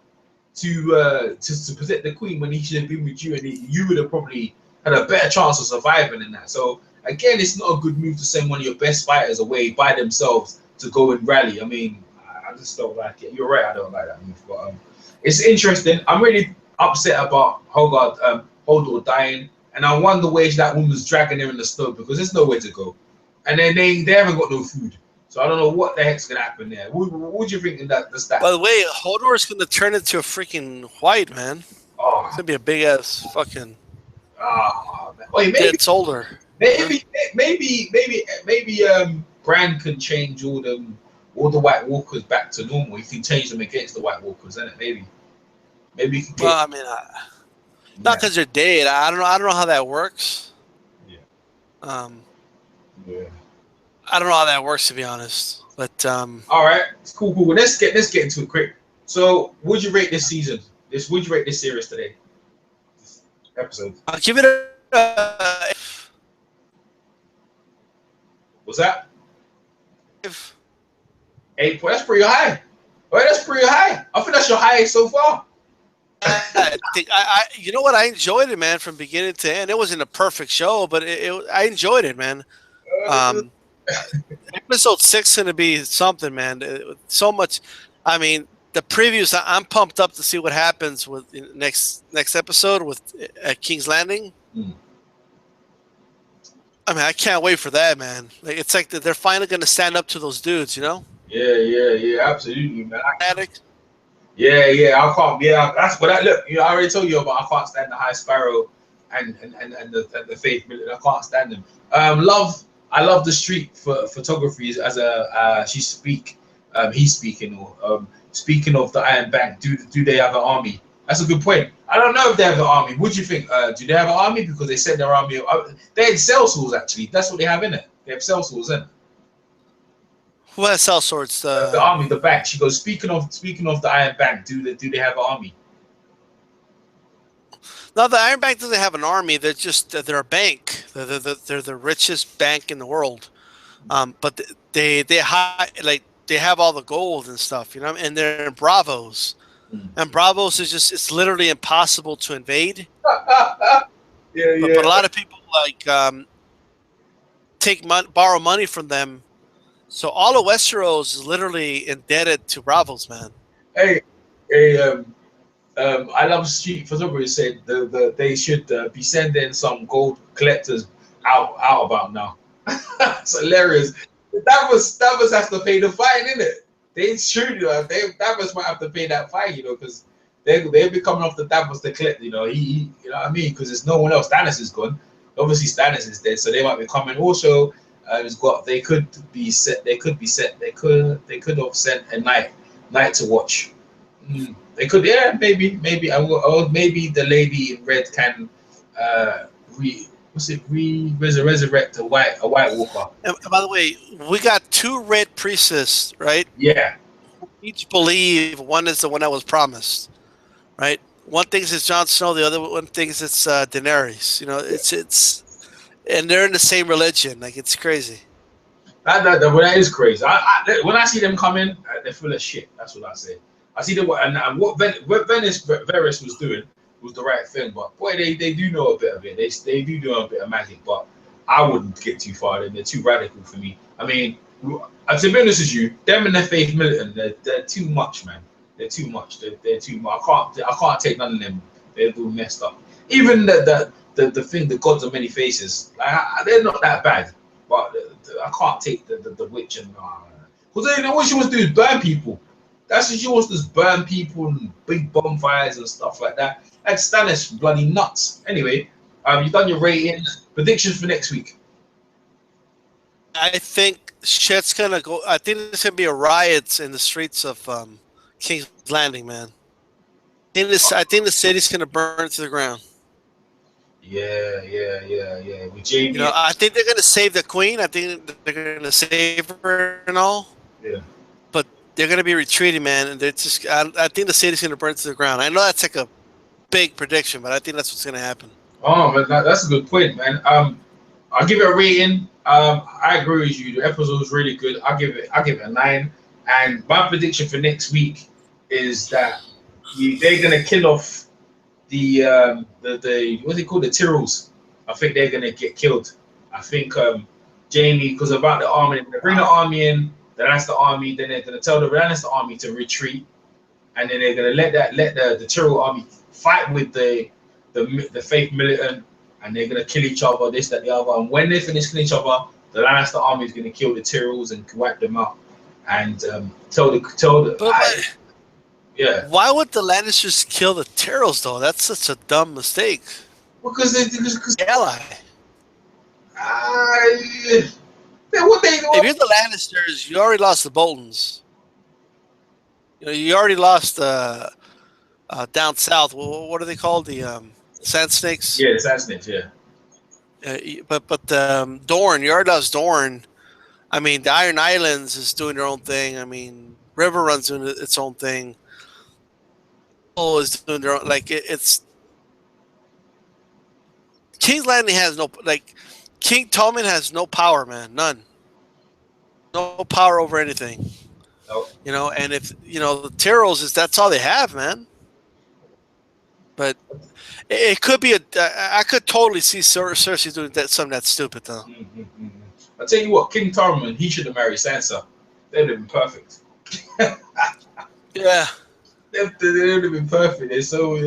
Speaker 1: to protect the queen when he should have been with you, and you would have probably had a better chance of surviving than that? So again, it's not a good move to send one of your best fighters away by themselves to go and rally. I mean, I just don't like it. You're right, I don't like that move. But it's interesting. I'm really upset about Hodor dying, and I wonder where that woman's dragging her in the snow, because there's nowhere to go. And then they haven't got no food. So I don't know what the heck's going to happen there. What do you think in that?
Speaker 2: By the way, Hodor is going to turn into a freaking white, man.
Speaker 1: Oh.
Speaker 2: It's going to be a big-ass fucking
Speaker 1: Wait,
Speaker 2: dead soldier.
Speaker 1: Maybe Bran can change all the White Walkers back to normal. He can change them against the White Walkers, isn't it? Maybe he can
Speaker 2: well, I mean, not because they're dead. I don't know how that works.
Speaker 1: Yeah. Yeah.
Speaker 2: I don't know how that works, to be honest. But
Speaker 1: all right, it's cool. Well, let's get into it quick. So, would you rate this season? Would you rate this series today? This episode.
Speaker 2: I'll give it a.
Speaker 1: What's that? 8 points. That's pretty high. All right, that's pretty high. I think that's your highest so far.
Speaker 2: You know what? I enjoyed it, man, from beginning to end. It wasn't a perfect show, but I enjoyed it, man. Episode 6 is going to be something, man. So much. I mean, the previews, I'm pumped up to see what happens with next episode with King's Landing. I mean, I can't wait for that, man. Like, it's like they're finally going to stand up to those dudes, you know?
Speaker 1: Yeah, absolutely, man.
Speaker 2: Addict.
Speaker 1: Yeah, I can't. Yeah, that's what I look. You know, I already told you about. I can't stand the High Sparrow and the Faith. I can't stand them. I love the street photography as he's speaking of the Iron Bank. Do they have an army? That's a good point. I don't know if they have an army. What do you think? Do they have an army? Because they said their army. They had sellswords, actually. That's what they have in it. They have sellswords in it.
Speaker 2: What sellswords?
Speaker 1: The army, the bank. She goes, speaking of the Iron Bank, do they have an army?
Speaker 2: No, the Iron Bank doesn't have an army. They're a bank. They're the richest bank in the world. But they have all the gold and stuff, you know, and they're in Bravos. And Bravos is it's literally impossible to invade. But a lot of people borrow money from them. So all of Westeros is literally indebted to Bravos, man.
Speaker 1: Hey, I love street photography. Said they should be sending some gold collectors out about now. It's hilarious. Davos has to pay the fine, isn't it? They shoot you. Davos might have to pay that fine, you know, because they'll be coming off the Davos to collect. You know, he you know what I mean? Because there's no one else. Stannis is gone. Obviously, Stannis is dead, so they might be coming. Also, It's got they could be set. They could be set. They could have sent a night to watch. They could, yeah, maybe I will. Or maybe the lady in red can resurrect a White Walker.
Speaker 2: And by the way, we got 2 red priests, right?
Speaker 1: Yeah,
Speaker 2: Each believe one is the one that was promised, right? One thinks it's Jon Snow, the other one thinks it's Daenerys. You know, it's, and they're in the same religion. Like, it's crazy.
Speaker 1: that is crazy. When I see them coming, they're full of shit. That's what I say. I see them, and what Varys was doing was the right thing, but boy, they do know a bit of it. They do know a bit of magic, but I wouldn't get too far. They're too radical for me. I mean, to be honest with you, them and their faith militant, they're too much, man. They're too much. They're too much. I can't take none of them. They're all messed up. Even the thing, the gods of many faces, like, they're not that bad. But I can't take the witch and because what she wants to do is burn people. That's what she wants to do, is burn people and big bonfires and stuff like that. Like Stannis, bloody nuts. Anyway, you've done your rating. Predictions for next week.
Speaker 2: I think shit's gonna go. I think there's gonna be a riots in the streets of King's Landing, man. I think the city's gonna burn to the ground.
Speaker 1: Yeah. With Jamie,
Speaker 2: you know, I think they're gonna save the queen. I think they're gonna save her and all.
Speaker 1: Yeah.
Speaker 2: But they're gonna be retreating, man, and they're just. I think the city's gonna burn to the ground. I know that's like a big prediction, but I think that's what's gonna happen.
Speaker 1: Oh, man, that's a good point, man. I'll give it a rating. I agree with you. The episode was really good. I'll give it a 9. And my prediction for next week is that they're gonna kill off the what they call the Tyrells. I think they're gonna get killed. I think Jamie, because about the army, they bring the army in, the Lannister army, then they're gonna tell the Lannister army to retreat, and then they're gonna let the Tyrell army fight with the faith militant, and they're gonna kill each other, this, that, the other. And when they finish killing each other, the Lannister army is gonna kill the Tyrells and wipe them out, and yeah.
Speaker 2: Why would the Lannisters kill the Tyrells though? That's such a dumb mistake.
Speaker 1: Because
Speaker 2: ally.
Speaker 1: If
Speaker 2: you're the Lannisters, you already lost the Boltons. You know, you already lost down south. What are they called? The Sand Snakes.
Speaker 1: Yeah, the Sand Snakes. Yeah.
Speaker 2: But Dorne, you already lost Dorne. I mean, the Iron Islands is doing their own thing. I mean, River Run's doing its own thing. Is doing their own, like it's King's Landing has no, like, King Tommen has no power, man, none, no power over anything.
Speaker 1: Nope.
Speaker 2: You know, and if you know the Tyrells that's all they have, man. But it could be I could totally see Cersei doing something that's stupid though.
Speaker 1: I'll tell you what, King Tommen, he should have married Sansa. They'd have been perfect.
Speaker 2: Yeah.
Speaker 1: They would have been perfect. They're so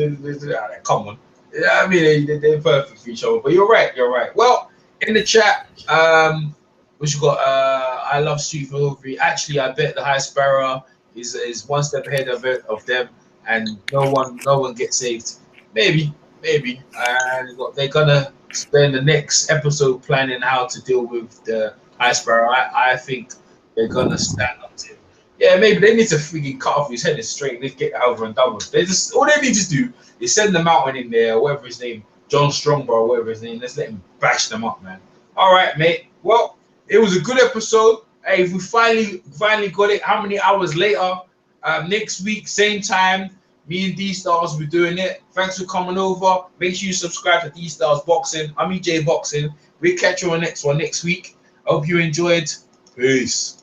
Speaker 1: come on. Yeah, I mean they're perfect for each other. But you're right. Well, in the chat, we got I love Street Photography. Actually, I bet the High Sparrow is one step ahead of them, and no one gets saved. Maybe, and they're gonna spend the next episode planning how to deal with the High Sparrow. I think they're gonna stand up to him. Yeah, maybe they need to freaking cut off his head and straight and get it over and done with. All they need to do is send the mountain in there, whatever his name, John Strongborough, whatever his name. Let's let him bash them up, man. All right, mate. Well, it was a good episode. Hey, we finally got it. How many hours later? Next week, same time, me and D-Stars will be doing it. Thanks for coming over. Make sure you subscribe to D-Stars Boxing. I'm EJ Boxing. We'll catch you on the next one next week. Hope you enjoyed. Peace.